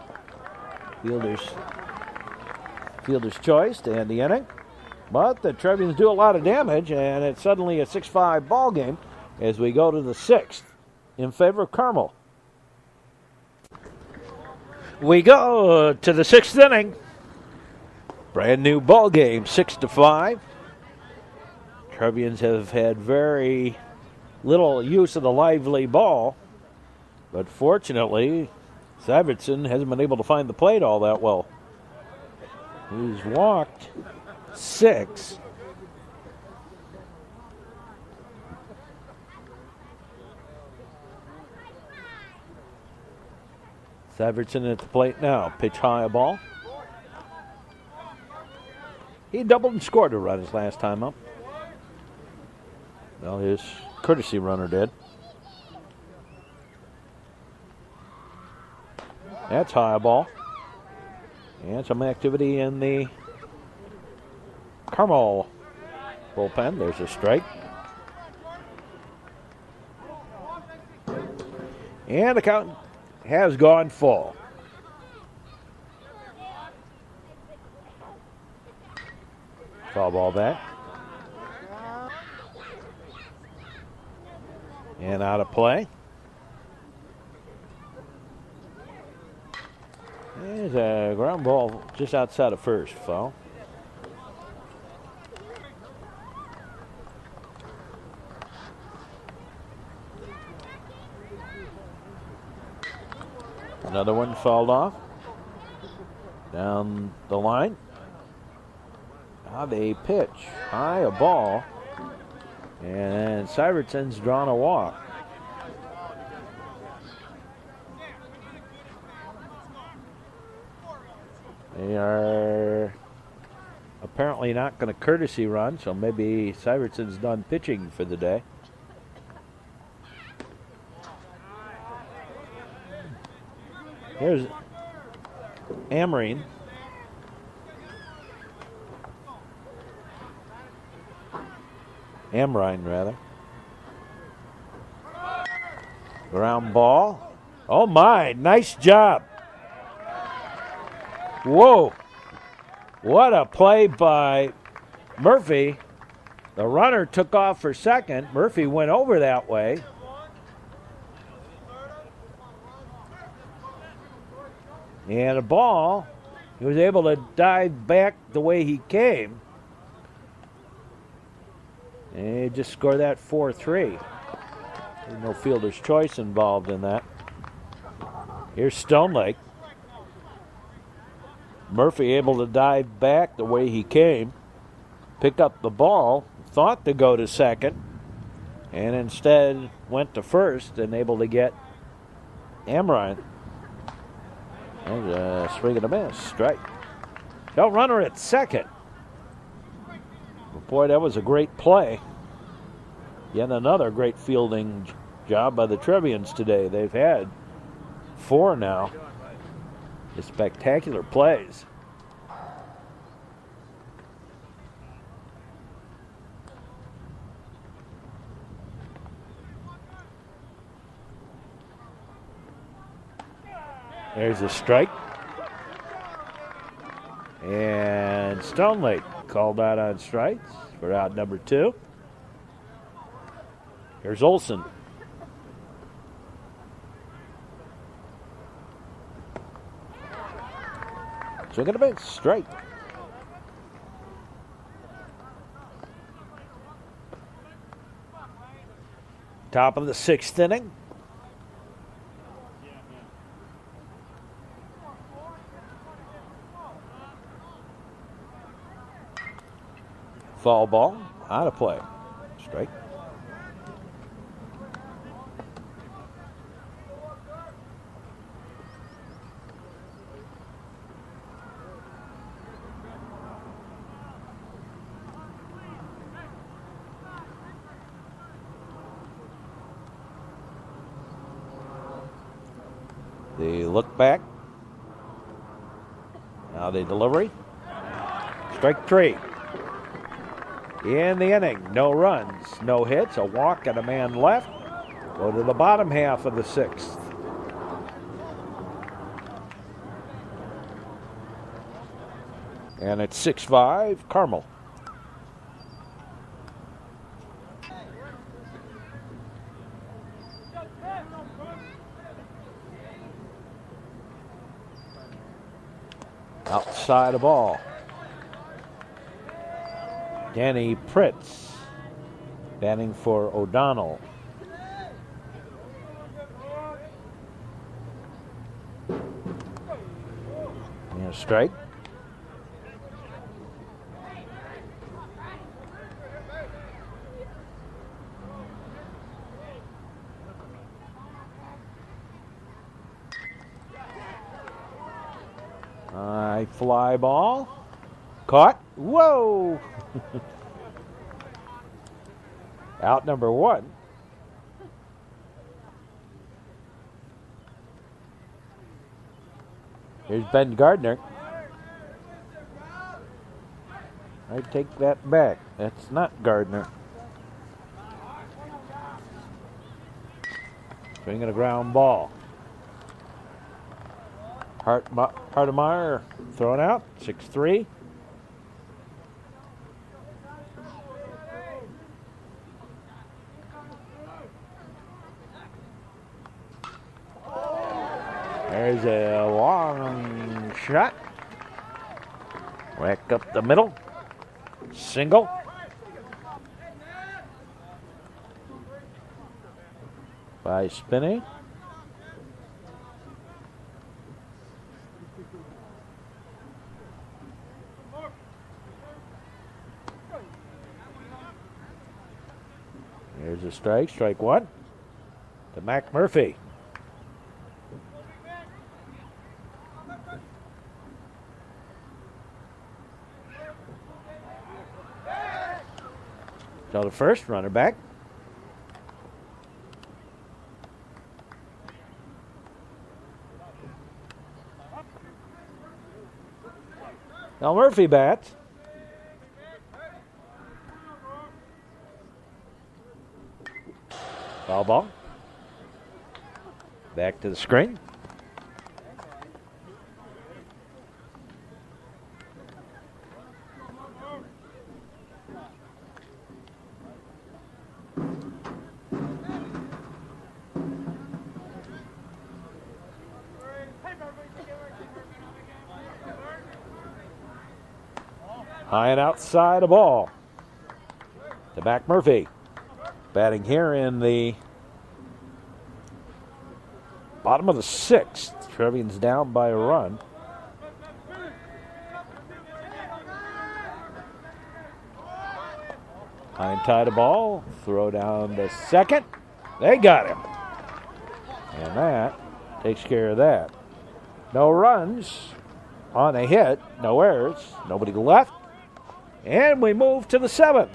Fielder's choice to end the inning. But the Trevians do a lot of damage, and it's suddenly a 6-5 ball game as we go to the 6th in favor of Carmel. We go to the 6th inning. Brand new ball game, 6-5. Trevians have had very little use of the lively ball, but fortunately, Syvertson hasn't been able to find the plate all that well. He's walked 6. Syvertson at the plate now. Pitch high, a ball. He doubled and scored a run his last time up. Well, his courtesy runner did. That's high, a ball. And some activity in the Carmel bullpen. There's a strike. And the count has gone full. Foul ball back. And out of play. There's a ground ball just outside of first. Foul. Another one fouled off. Down the line. Now they pitch. High, a ball. And Syvertson's drawn a walk. They are apparently not going to courtesy run, so maybe Syvertson's done pitching for the day. Here's Amrine. Amrine, rather. Ground ball. Oh my, nice job. Whoa. What a play by Murphy. The runner took off for second. Murphy went over that way. And a ball, he was able to dive back the way he came. And he just scored that 4-3. There's no fielder's choice involved in that. Here's Stone Lake. Murphy able to dive back the way he came, pick up the ball, thought to go to second, and instead went to first and able to get Amrine. And a swing and a miss. Strike. No runner at second. But boy, that was a great play. Yet another great fielding job by the Trevians today. They've had 4 now. Just spectacular plays. There's a strike. And Stone Lake called out on strikes for out number 2. Here's Olson. Swing and a miss. Strike. Top of the 6th inning. Foul ball, out of play. Strike. The look back. Now the delivery. Strike 3. In the inning, no runs, no hits, a walk and a man left. Go to the bottom half of the 6th. And it's 6-5, Carmel. Outside of ball. Danny Pritz batting for O'Donnell. And a strike. High fly ball. Caught. Whoa! Out number 1. Here's Ben Gardner. I take that back. That's not Gardner. Swinging a ground ball. Hardemeyer thrown out. 6-3. There's a long shot. Whack up the middle. Single. By Spinney. Here's a strike. Strike 1 to Mac Murphy. So the first runner back. Now Murphy bats. Foul ball. Back to the screen. High and outside a ball. To Mac Murphy. Batting here in the bottom of the 6th. Trevians down by a run. High and tight a ball. Throw down to second. They got him. And that takes care of that. No runs on a hit, no errors, nobody left. And we move to the 7th.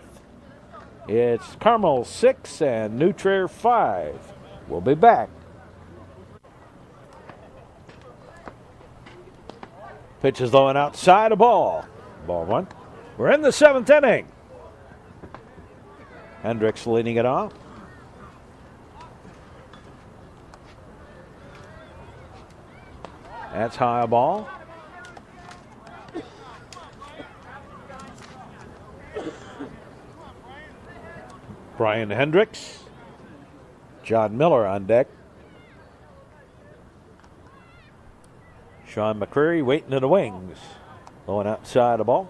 It's Carmel 6 and New Trier 5. We'll be back. Pitch is low and outside, a ball. Ball 1. We're in the 7th inning. Hendricks leading it off. That's high, a ball. Brian Hendricks. John Miller on deck. Sean McCreary waiting in the wings. Low and outside, a ball.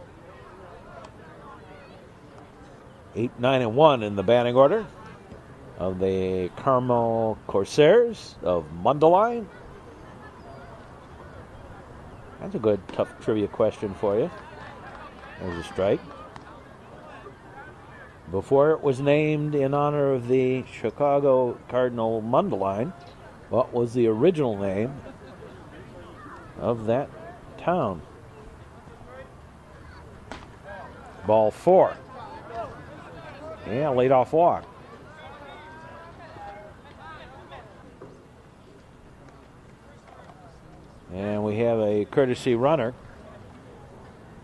8, 9, and 1 in the batting order of the Carmel Corsairs of Mundelein. That's a good, tough trivia question for you. There's a strike. Before it was named in honor of the Chicago Cardinal Mundelein, what was the original name of that town? Ball 4. Yeah, leadoff walk. And we have a courtesy runner.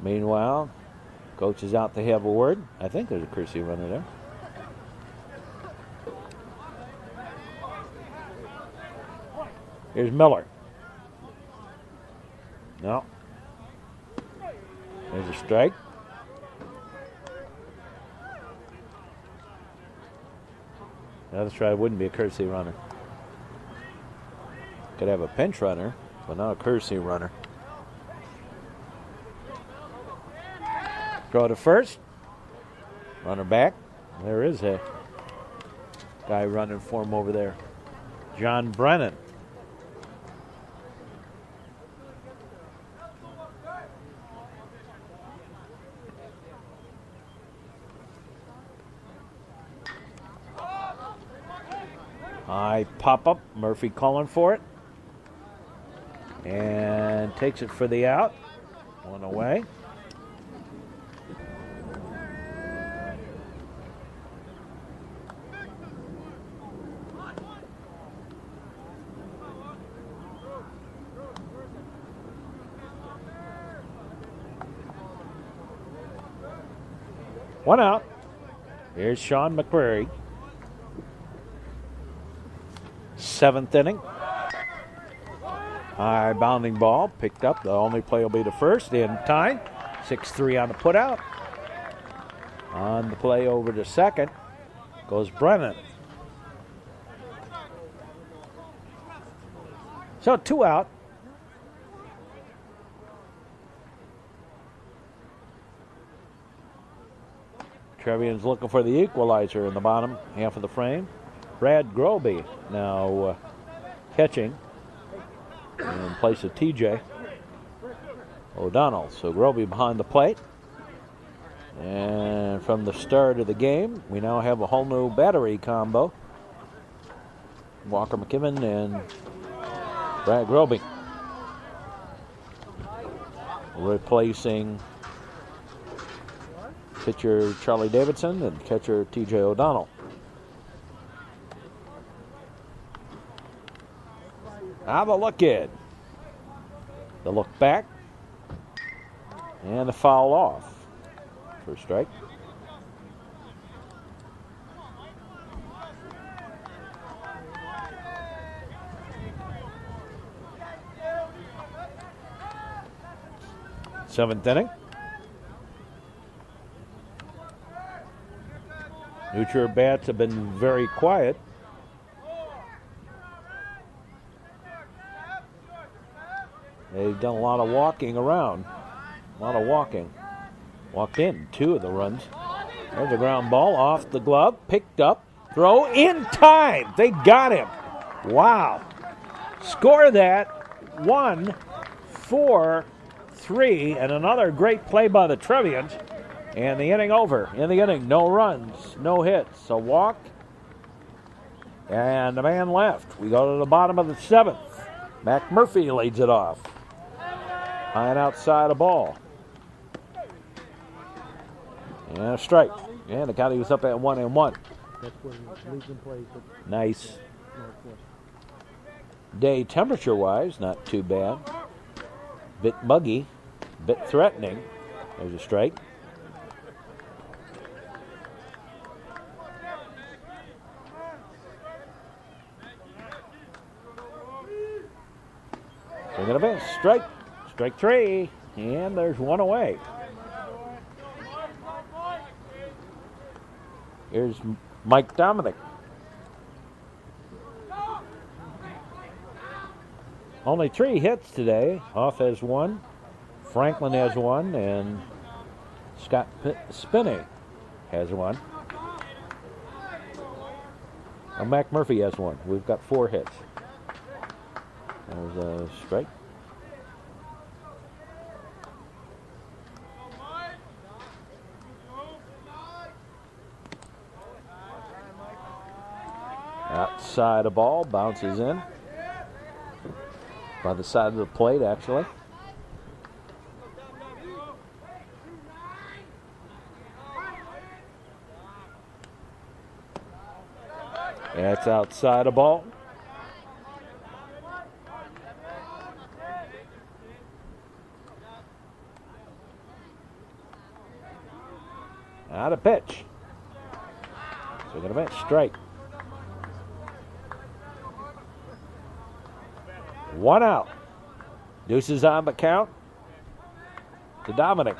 Meanwhile, coach is out to have a word. I think there's a courtesy runner there. Here's Miller. No. There's a strike. Another try wouldn't be a courtesy runner. Could have a pinch runner, but not a courtesy runner. Throw to first. Runner back. There is a guy running for him over there. John Brennan. High pop-up. Murphy calling for it. And takes it for the out. One away. One out. Here's Sean McCreary. 7th inning. High bounding ball picked up. The only play will be to first in time. 6-3 on the putout. On the play over to second goes Brennan. So 2 out. Trevians looking for the equalizer in the bottom half of the frame. Brad Groby now catching in place of TJ O'Donnell. So Groby behind the plate. And from the start of the game, we now have a whole new battery combo. Walker McKibben and Brad Groby replacing pitcher Charlie Davidson and catcher TJ O'Donnell. Now the look in. The look back. And the foul off. First strike. Seventh inning. New Trier bats have been very quiet. They've done a lot of walking around. A lot of walking. Walked in 2 of the runs. There's a ground ball off the glove. Picked up. Throw in time. They got him. Wow. Score that. 1, 4, 3. And another great play by the Trevians. And the inning over. In the inning, no runs, no hits. A walk. And the man left. We go to the bottom of the 7th. Mac Murphy leads it off. High and outside a ball. And a strike. And the county was up at 1-1. That's when Legion plays with Nice Northwest. day temperature-wise, not too bad. Bit muggy, bit threatening. There's a strike. Swing and a miss. Strike. Strike three. And there's one away. Here's Mike Dominic. Only 3 hits today. Hoff has 1, Franklin has 1, and Scott Spinney has 1. And Mac Murphy has 1. We've got 4 hits. There's a strike. Outside a ball, bounces in. By the side of the plate, actually. That's outside a ball. Out of pitch. So we're going to match strike. 1 out. Deuces on the count to Dominic.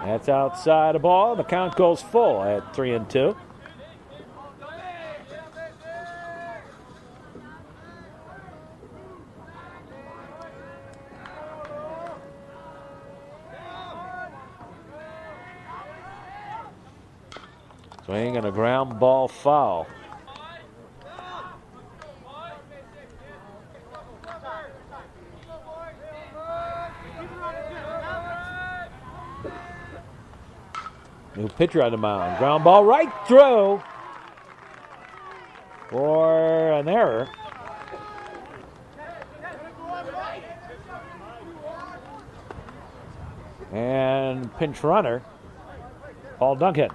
That's outside a ball. The count goes full at 3-2. Swing and a ground ball foul. New pitcher on the mound. Ground ball right through for an error. And pinch runner, Paul Duncan.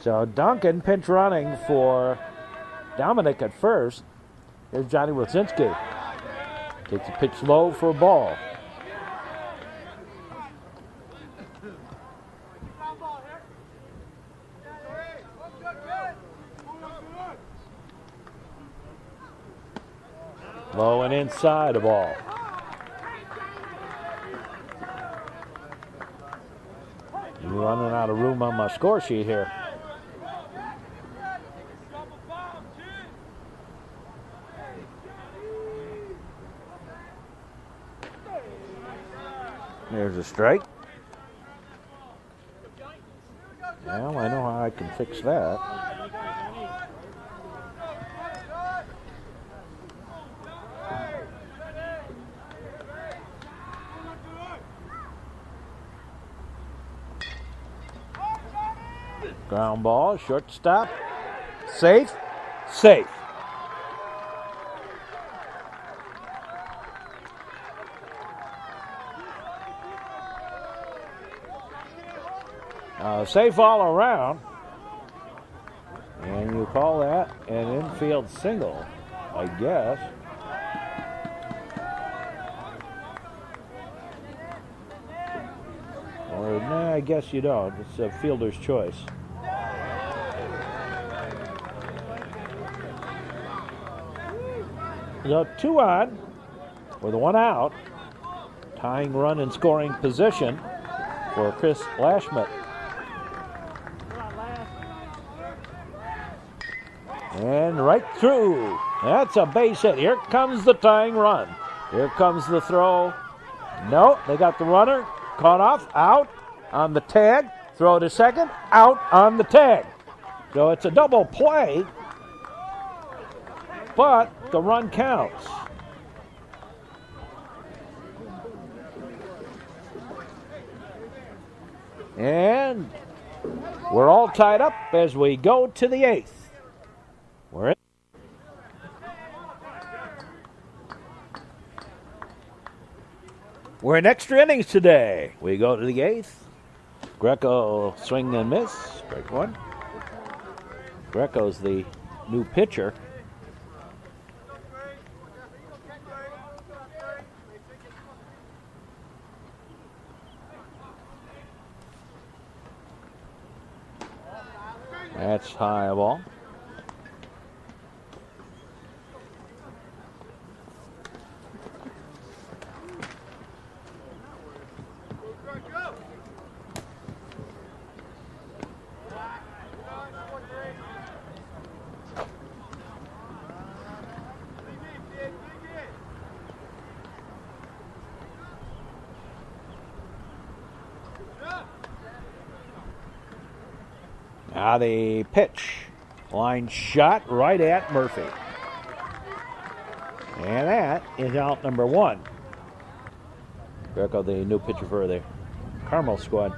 So Duncan pinch running for Dominic at first. Here's Johnny Rosinski. Takes a pitch low for a ball. Low and inside a ball. I'm running out of room on my score sheet here. There's a strike. Well, I know how I can fix that. Ground ball, shortstop. Safe. Safe. Safe all around, and you call that an infield single, I guess. Or, nah, I guess you don't. It's a fielder's choice. So 2 on with 1 out. Tying run in scoring position for Chris Lashmet. And right through. That's a base hit. Here comes the tying run. Here comes the throw. No, they got the runner. Caught off. Out on the tag. Throw to second. Out on the tag. So it's a double play. But the run counts. And we're all tied up as we go to the 8th. We're in extra innings today. We go to the 8th. Greco swing and miss. Strike one. Greco's the new pitcher. That's high ball. Now the pitch. Line shot right at Murphy. And that is out number one. Greco, the new pitcher for the Carmel squad.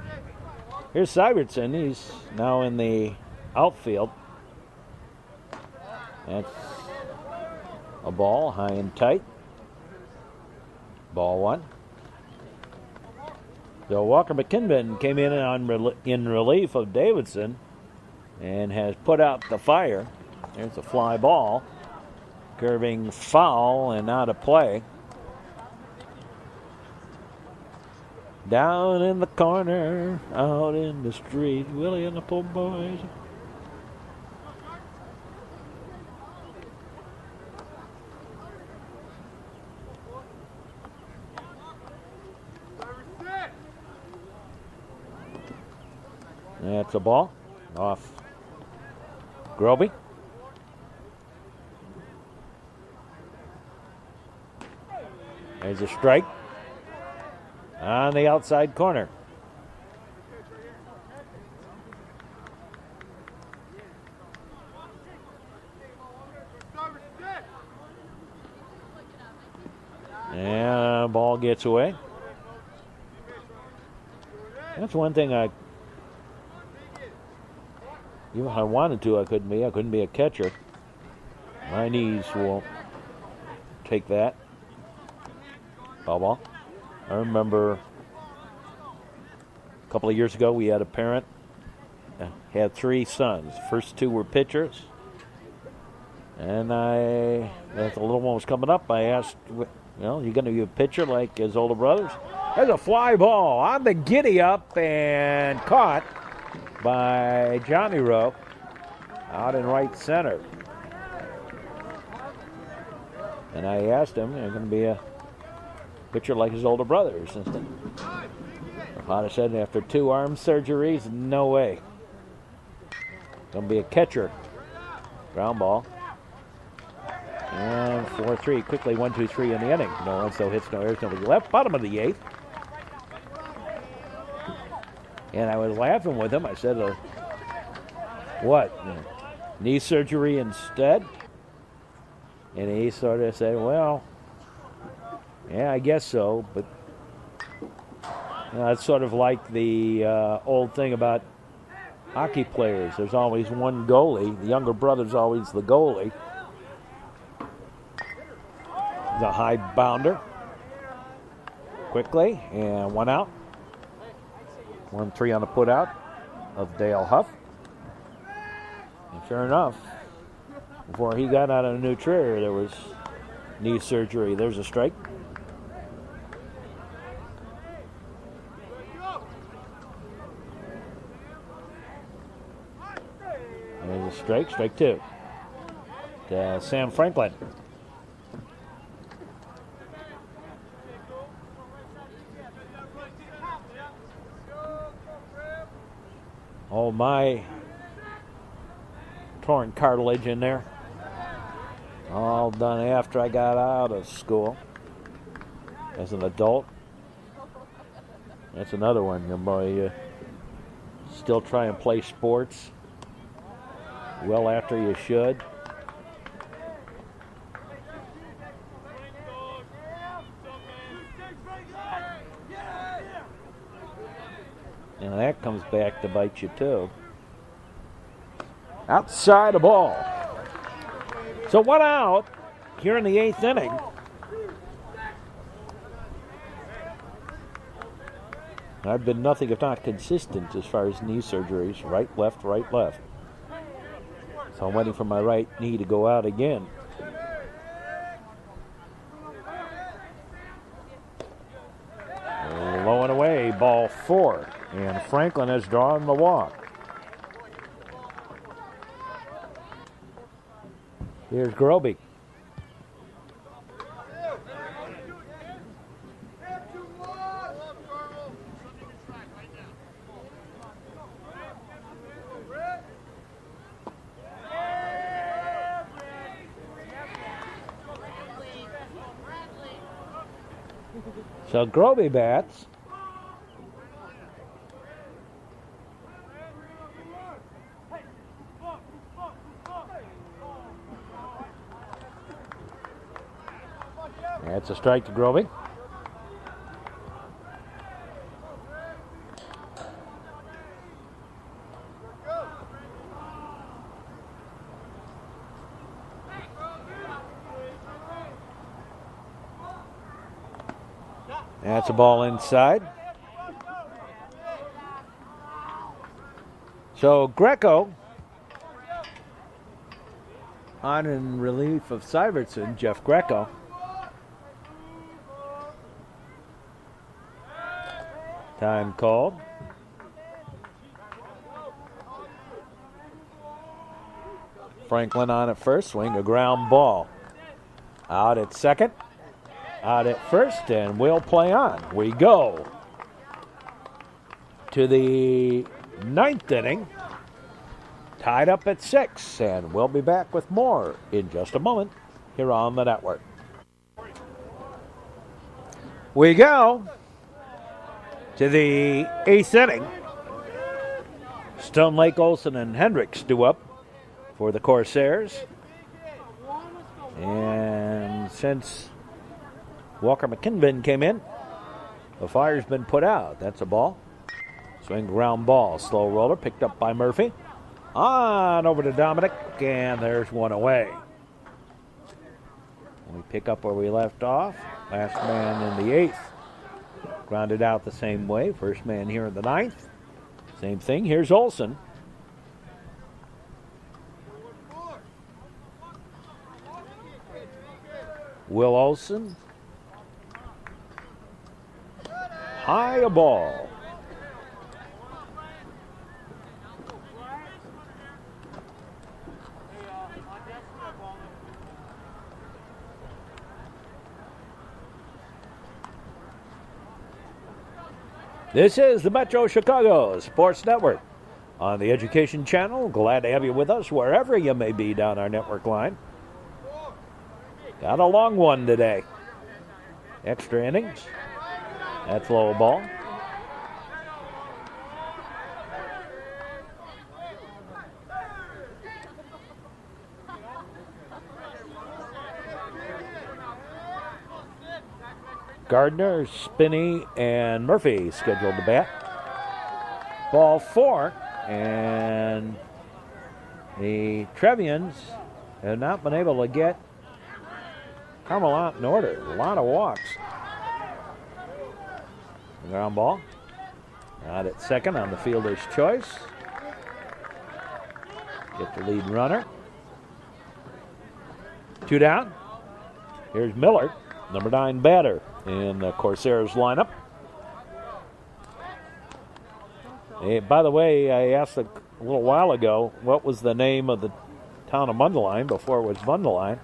Here's Syvertson. He's now in the outfield. That's a ball, high and tight. Ball one. So Walker McKinnon came in in relief of Davidson and has put out the fire. There's a fly ball. Curving foul and out of play. Down in the corner, out in the street, Willie and the poor boys. That's a ball off Groby. There's a strike on the outside corner. And the ball gets away. That's one thing even if I wanted to, I couldn't be a catcher. My knees won't take that. Foul ball. I remember a couple of years ago we had a parent that had three sons. The first two were pitchers. And as the little one was coming up, I asked, you going to be a pitcher like his older brothers? There's a fly ball on the giddy up and caught by Johnny Rowe out in right center. And I asked him, you're going to be a pitcher like his older brothers. Father said after 2 arm surgeries, no way. Going to be a catcher. Ground ball. And 4-3. Quickly 1-2-3 in the inning. No one so hits, no errors, nobody left. Bottom of the 8th. And I was laughing with him. I said, what? Knee surgery instead? And he sort of said, well, yeah, I guess so. But it's sort of like the old thing about hockey players. There's always one goalie. The younger brother's always the goalie. The high bounder. Quickly, and 1 out. 1-3 on the put out of Dale Huff. And sure enough, before he got out of New Trier, there was knee surgery. There's a strike. There's a strike, strike 2. To Sam Franklin. Oh, my torn cartilage in there. All done after I got out of school as an adult. That's another one. Your boy still try and play sports well after you should. And that comes back to bite you too. Outside the ball. So 1 out here in the 8th inning. I've been nothing if not consistent as far as knee surgeries. Right, left, right, left. So I'm waiting for my right knee to go out again. Low and away, ball 4. And Franklin has drawn the walk. Here's Groby. So Groby bats. That's a strike to Groby. That's a ball inside. So Greco on in relief of Syvertson, Jeff Greco. Time called. Franklin on at first, swing a ground ball. Out at second, out at first, and we'll play on. We go to the 9th inning, tied up at 6, and we'll be back with more in just a moment here on the network. We go to the 8th inning. Stone Lake, Olson, and Hendricks due up for the Corsairs. And since Walker McKinven came in, the fire's been put out. That's a ball. Swing ground ball. Slow roller picked up by Murphy. On over to Dominic, and there's one away. We pick up where we left off. Last man in the 8th. Grounded out the same way. First man here in the 9th. Same thing. Here's Olson. Will Olson. High a ball. This is the Metro Chicago Sports Network on the Education Channel. Glad to have you with us wherever you may be down our network line. Got a long one today. Extra innings. That's low ball. Gardner, Spinney, and Murphy scheduled to bat. Ball 4, and the Trevians have not been able to get Carmel out in order. A lot of walks. Ground ball. Out at second on the fielder's choice. Get the lead runner. 2 down. Here's Miller, number 9 batter in the Corsairs lineup. Hey, by the way, I asked a little while ago what was the name of the town of Mundelein before it was Mundelein.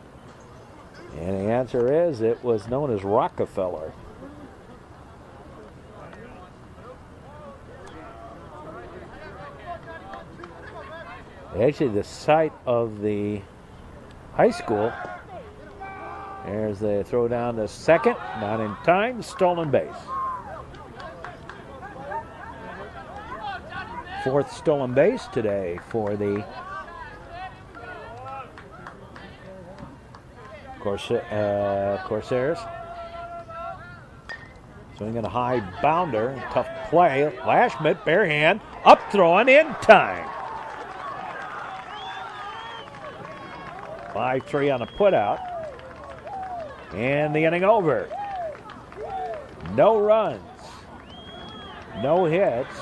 And the answer is it was known as Rockefeller. Actually, the site of the high school. There's the throw down to second. Not in time. Stolen base. 4th stolen base today for the Corsairs. Swinging a high bounder. Tough play. Lashmet, bare hand. Up throwing in time. 5-3 on a putout. And the inning over. No runs. No hits.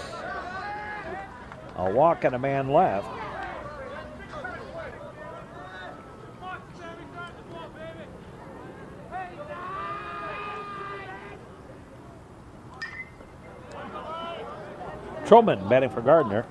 A walk and a man left. Truman batting for Gardner.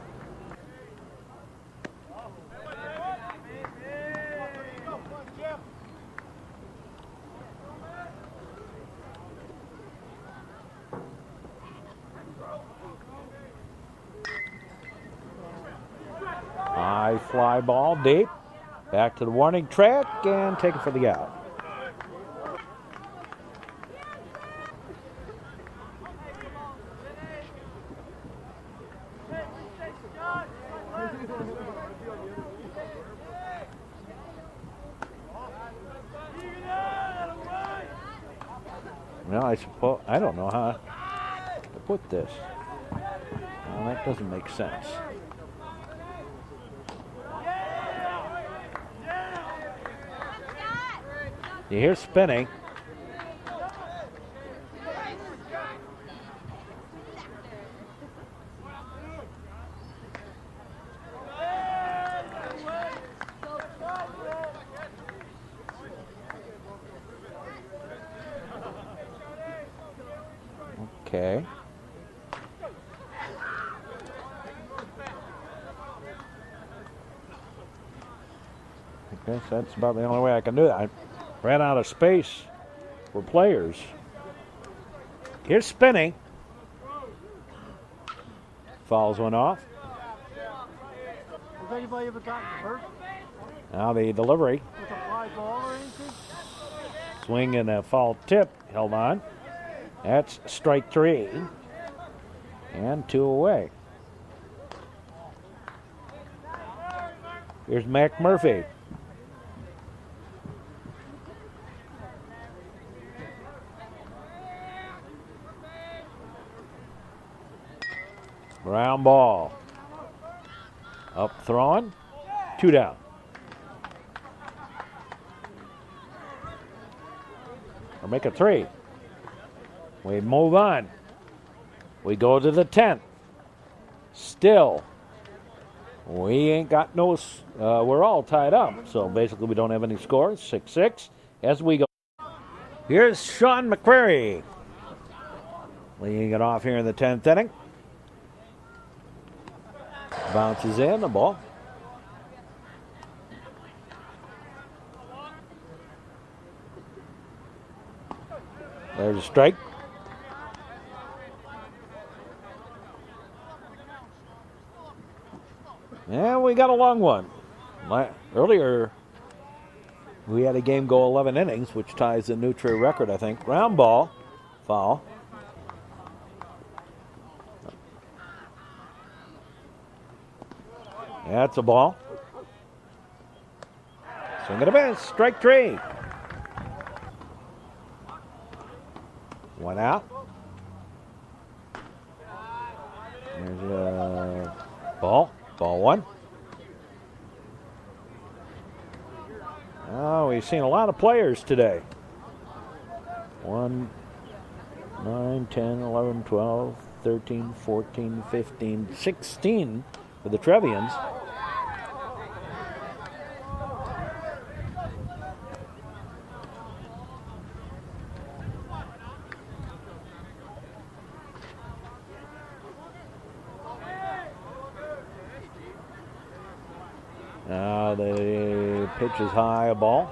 High fly ball deep. Back to the warning track and take it for the out. Well, I suppose, I don't know how to put this. Well, that doesn't make sense. You hear spinning. Okay. I guess that's about the only way I can do that. I ran out of space for players. Here's spinning. Fouls one off. Has anybody ever gotten hurt Now the delivery. with a fly ball or anything? Swing and a foul tip held on. That's strike 3. And 2 away. Here's Mac Murphy. Ground ball. Up throwing. 2 down. Or make it 3. We move on. We go to the 10th. Still, we ain't got no, we're all tied up. So basically we don't have any scores. 6-6 as we go. Here's Sean McCrary. Leading it off here in the 10th inning. Bounces in the ball. There's a strike. And we got a long one. Earlier, we had a game go 11 innings, which ties the new Trier record, I think. Ground ball, foul. That's a ball. Swing and a miss, strike 3. 1 out. There's a ball. Ball 1. Oh, we've seen a lot of players today. 1, 9, 10, 11, 12, 13, 14, 15, 16 for the Trevians. Now the pitch is high, a ball.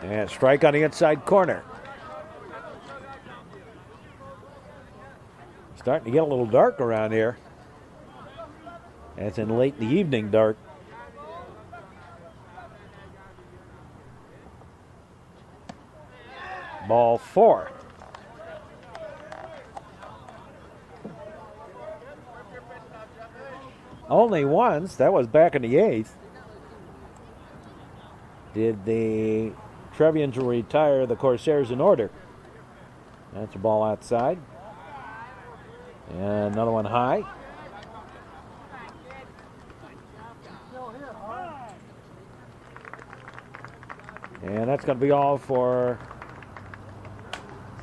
And strike on the inside corner. Starting to get a little dark around here. That's in late in the evening dark. Ball 4. Only once, that was back in the 8th, did the Trevians retire the Corsairs in order. That's a ball outside. And another one high. And that's going to be all for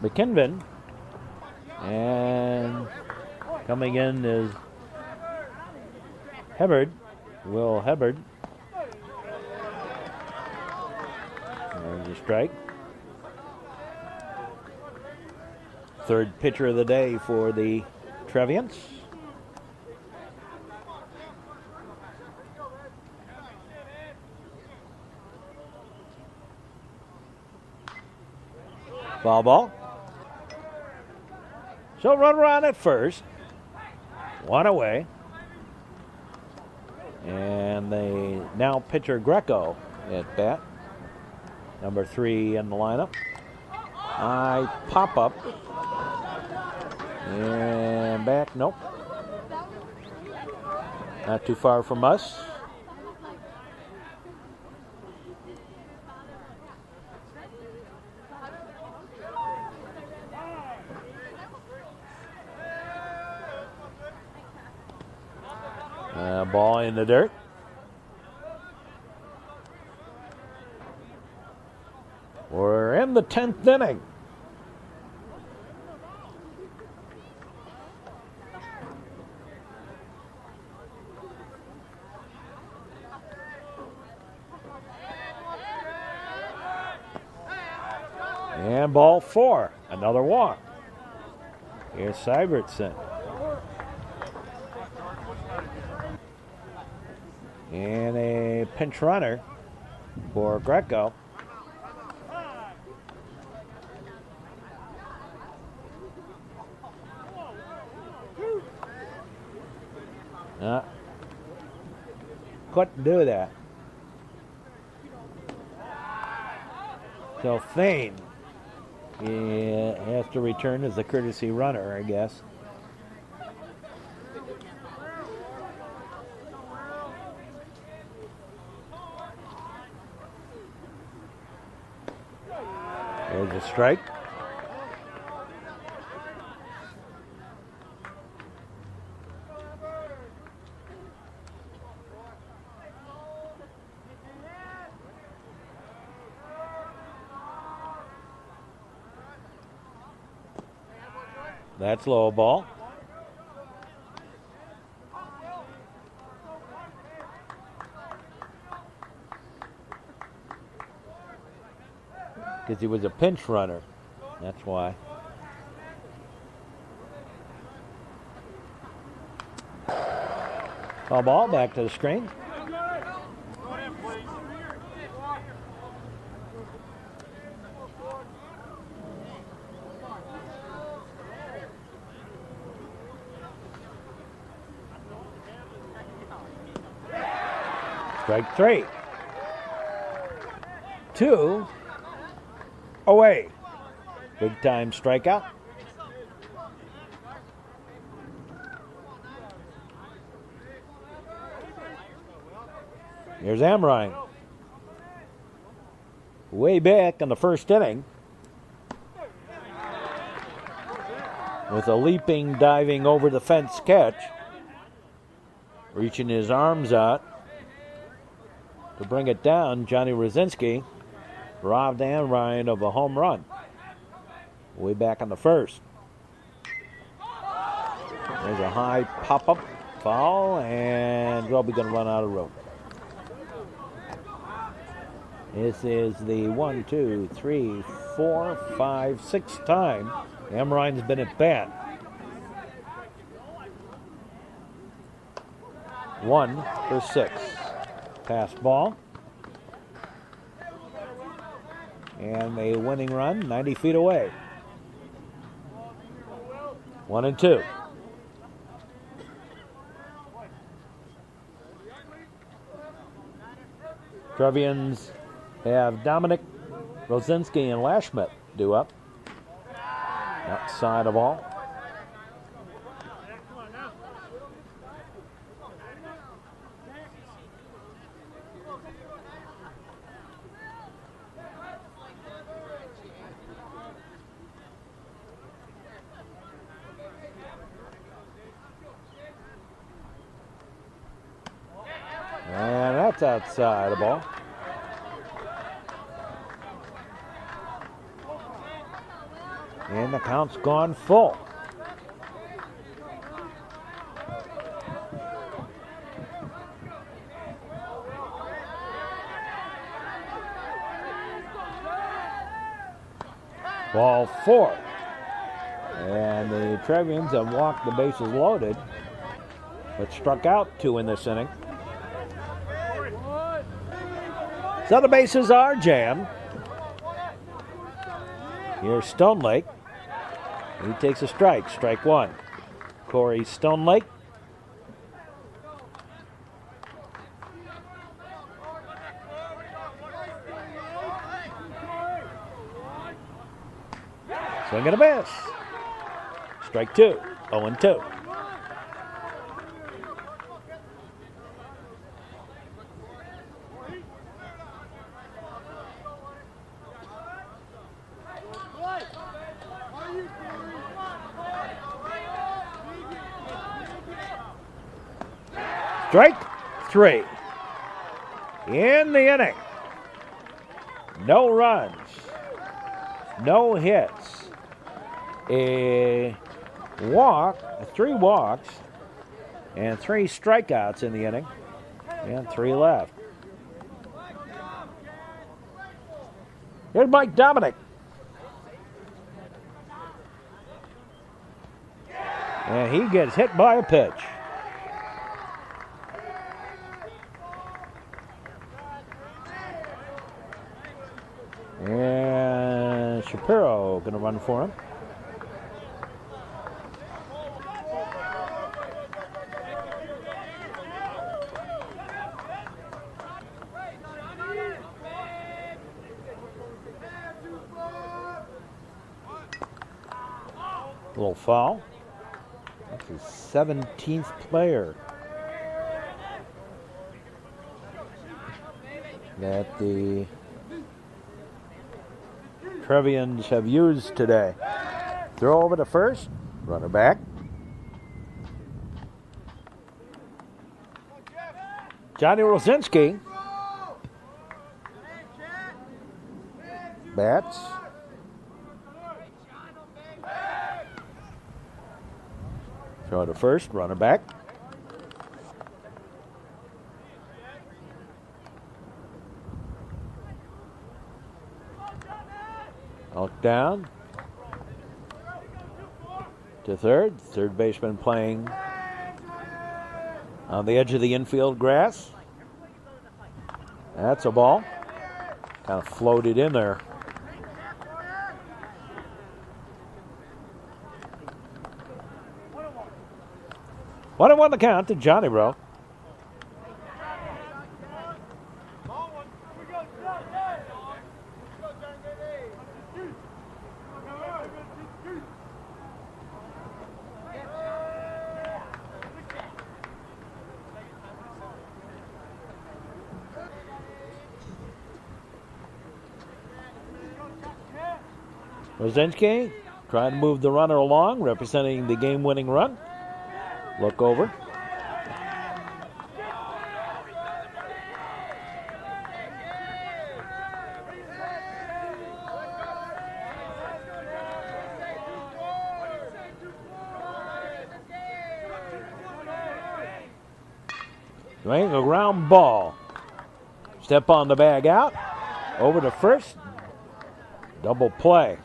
McKinven. And coming in is Hubbard, Will Hubbard. There's a strike. Third pitcher of the day for the Trevians. Foul ball. So run around at first. One away. And the now pitcher Greco at bat. Number 3 in the lineup. High pop up. And back, nope. Not too far from us. Ball in the dirt. We're in the 10th inning. And ball 4, another walk. Here's Syvertson. And a pinch runner for Greco. Couldn't do that. So Thane has to return as a courtesy runner, I guess. There's a strike. That's low ball. Because he was a pinch runner. That's why. Foul ball, back to the screen. Strike 3. 2 away. Big time strikeout. Here's Amrine. Way back in the first inning. With a leaping, diving over the fence catch. Reaching his arms out to bring it down. Johnny Rosinski robbed Amrine of a home run. Way back on the first. There's a high pop-up foul, and Roby's going to run out of room. This is the 1, 2, 3, 4, 5, 6 time Amrine's been at bat. 1 for 6. Pass ball. And a winning run 90 feet away. 1 and 2. Trevians have Dominic, Rosinski, and Lashmet due up. Outside of ball. And that's outside the ball. And the count's gone full. Ball 4. And the Trevians have walked the bases loaded, but struck out 2 in this inning. So the bases are jammed. Here's Stone Lake. He takes a strike. Strike 1. Corey Stone Lake. Swing and a miss. Strike 2. 0-2. Strike 3. In the inning. No runs. No hits. A walk, 3 walks, and 3 strikeouts in the inning. And 3 left. Here's Mike Dominic. And he gets hit by a pitch. And Shapiro going to run for him. Little foul. That's his 17th player that the Trevians have used today. Throw over to first. Runner back. Johnny Rosinski. Bats. Throw to first. Runner back. Out down to third. Third baseman playing on the edge of the infield grass. That's a ball. Kind of floated in there. One and one the count to Johnny Rowe. Rosinski trying to move the runner along, representing the game-winning run. Look over. Swing a ground ball. Step on the bag out. Over to first. Double play.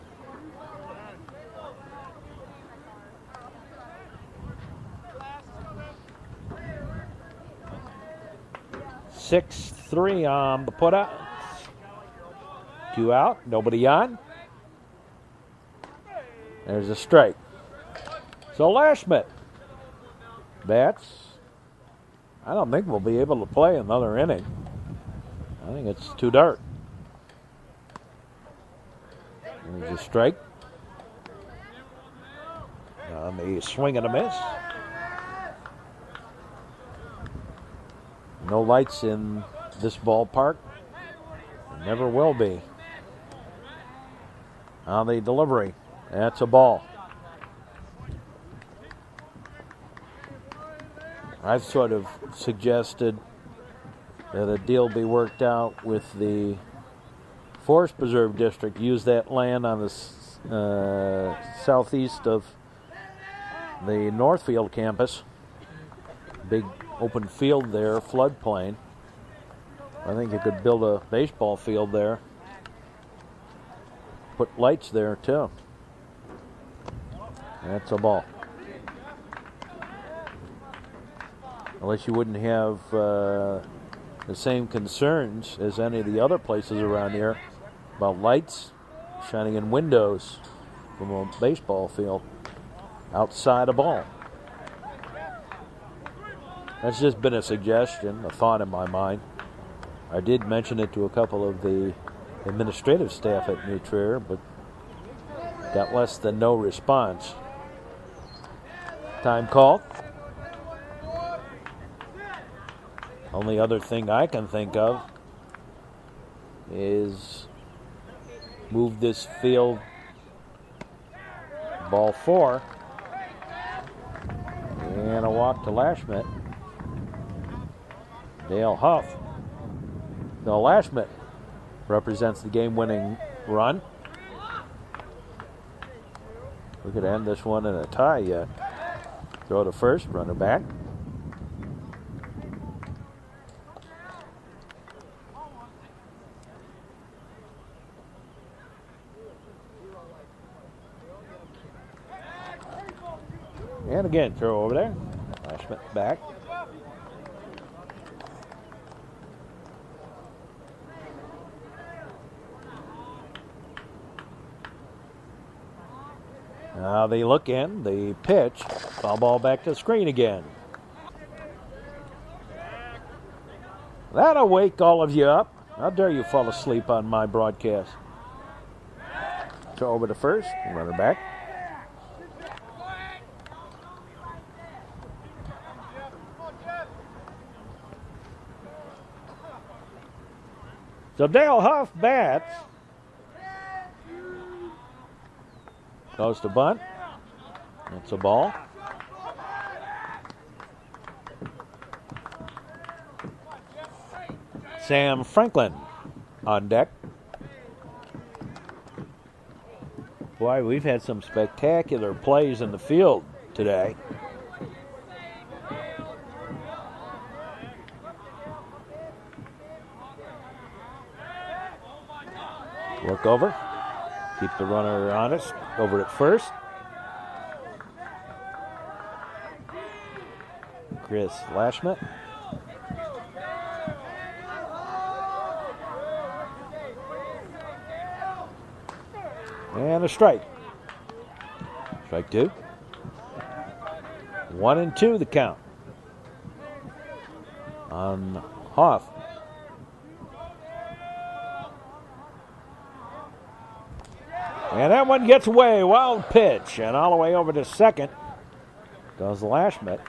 Six, 3 on the put-out. 2 out, nobody on. There's a strike. So Lashmet bats. I don't think we'll be able to play another inning. I think it's too dark. There's a strike. On the swing and a miss. No lights in this ballpark. There never will be. On the delivery, that's a ball. I've sort of suggested that a deal be worked out with the Forest Preserve District. Use that land on the southeast of the Northfield campus. Big open field there, floodplain. I think you could build a baseball field there. Put lights there too. That's a ball. Unless you wouldn't have the same concerns as any of the other places around here about lights shining in windows from a baseball field outside a ball. That's just been a suggestion, a thought in my mind. I did mention it to a couple of the administrative staff at New Trier, but got less than no response. Time call. Only other thing I can think of is move this field, ball 4, and a walk to Lashmet. Dale Huff. No, Lashmet represents the game-winning run. We could end this one in a tie yet. Throw to first, runner back. And again, throw over there. Lashmet back. Now they look in, the pitch, foul ball back to the screen again. That'll wake all of you up. How dare you fall asleep on my broadcast. Throw over to first, runner back. So Dale Huff bats. Goes to bunt. That's a ball. Sam Franklin on deck. Boy, we've had some spectacular plays in the field today. Work over. Keep the runner honest. Over at first. Chris Lashmet. And a strike. Strike 2. 1-2 the count on Hoff. And that one gets away. Wild pitch. And all the way over to second goes Lashmet.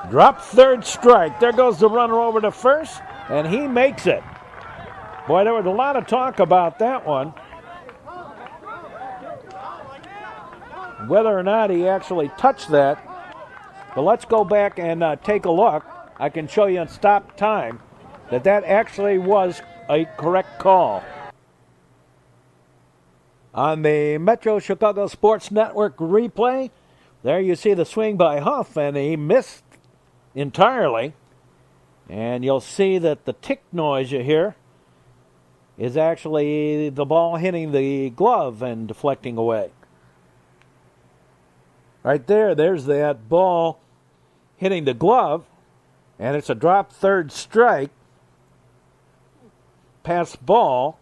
Drop third strike. There goes the runner over to first. And he makes it. Boy, there was a lot of talk about that one. Whether or not he actually touched that. But let's go back and take a look. I can show you in stop time that actually was a correct call. On the Metro Chicago Sports Network replay, there you see the swing by Huff, and he missed entirely. And you'll see that the tick noise you hear is actually the ball hitting the glove and deflecting away. Right there, there's that ball hitting the glove, and it's a drop third strike. Pass ball,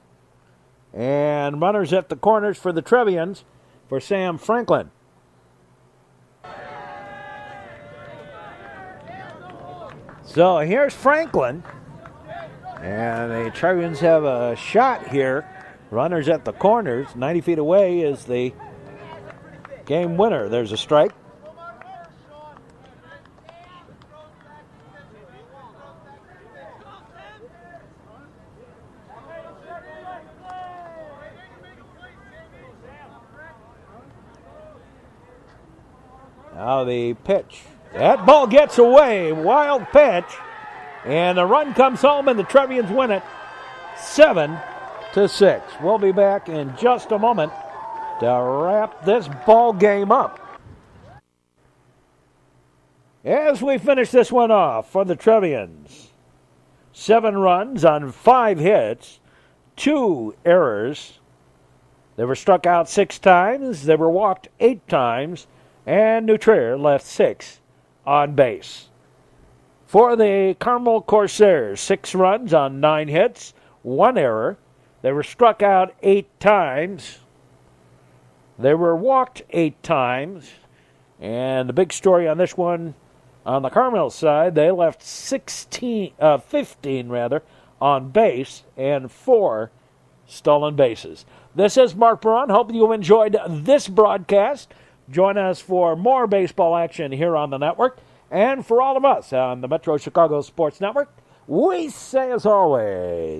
and runners at the corners for the Trevians for Sam Franklin. So here's Franklin. And the Trevians have a shot here. Runners at the corners. 90 feet away is the game winner. There's a strike. Now the pitch. That ball gets away. Wild pitch. And the run comes home and the Trevians win it 7-6. We'll be back in just a moment to wrap this ball game up. As we finish this one off for the Trevians, 7 runs on 5 hits, 2 errors. They were struck out 6 times. They were walked 8 times. And New Trier left 6 on base. For the Carmel Corsairs, 6 runs on 9 hits, 1 error. They were struck out 8 times. They were walked 8 times. And the big story on this one, on the Carmel side, they left 15 on base and 4 stolen bases. This is Mark Braun. Hope you enjoyed this broadcast. Join us for more baseball action here on the network. And for all of us on the Metro Chicago Sports Network, we say as always,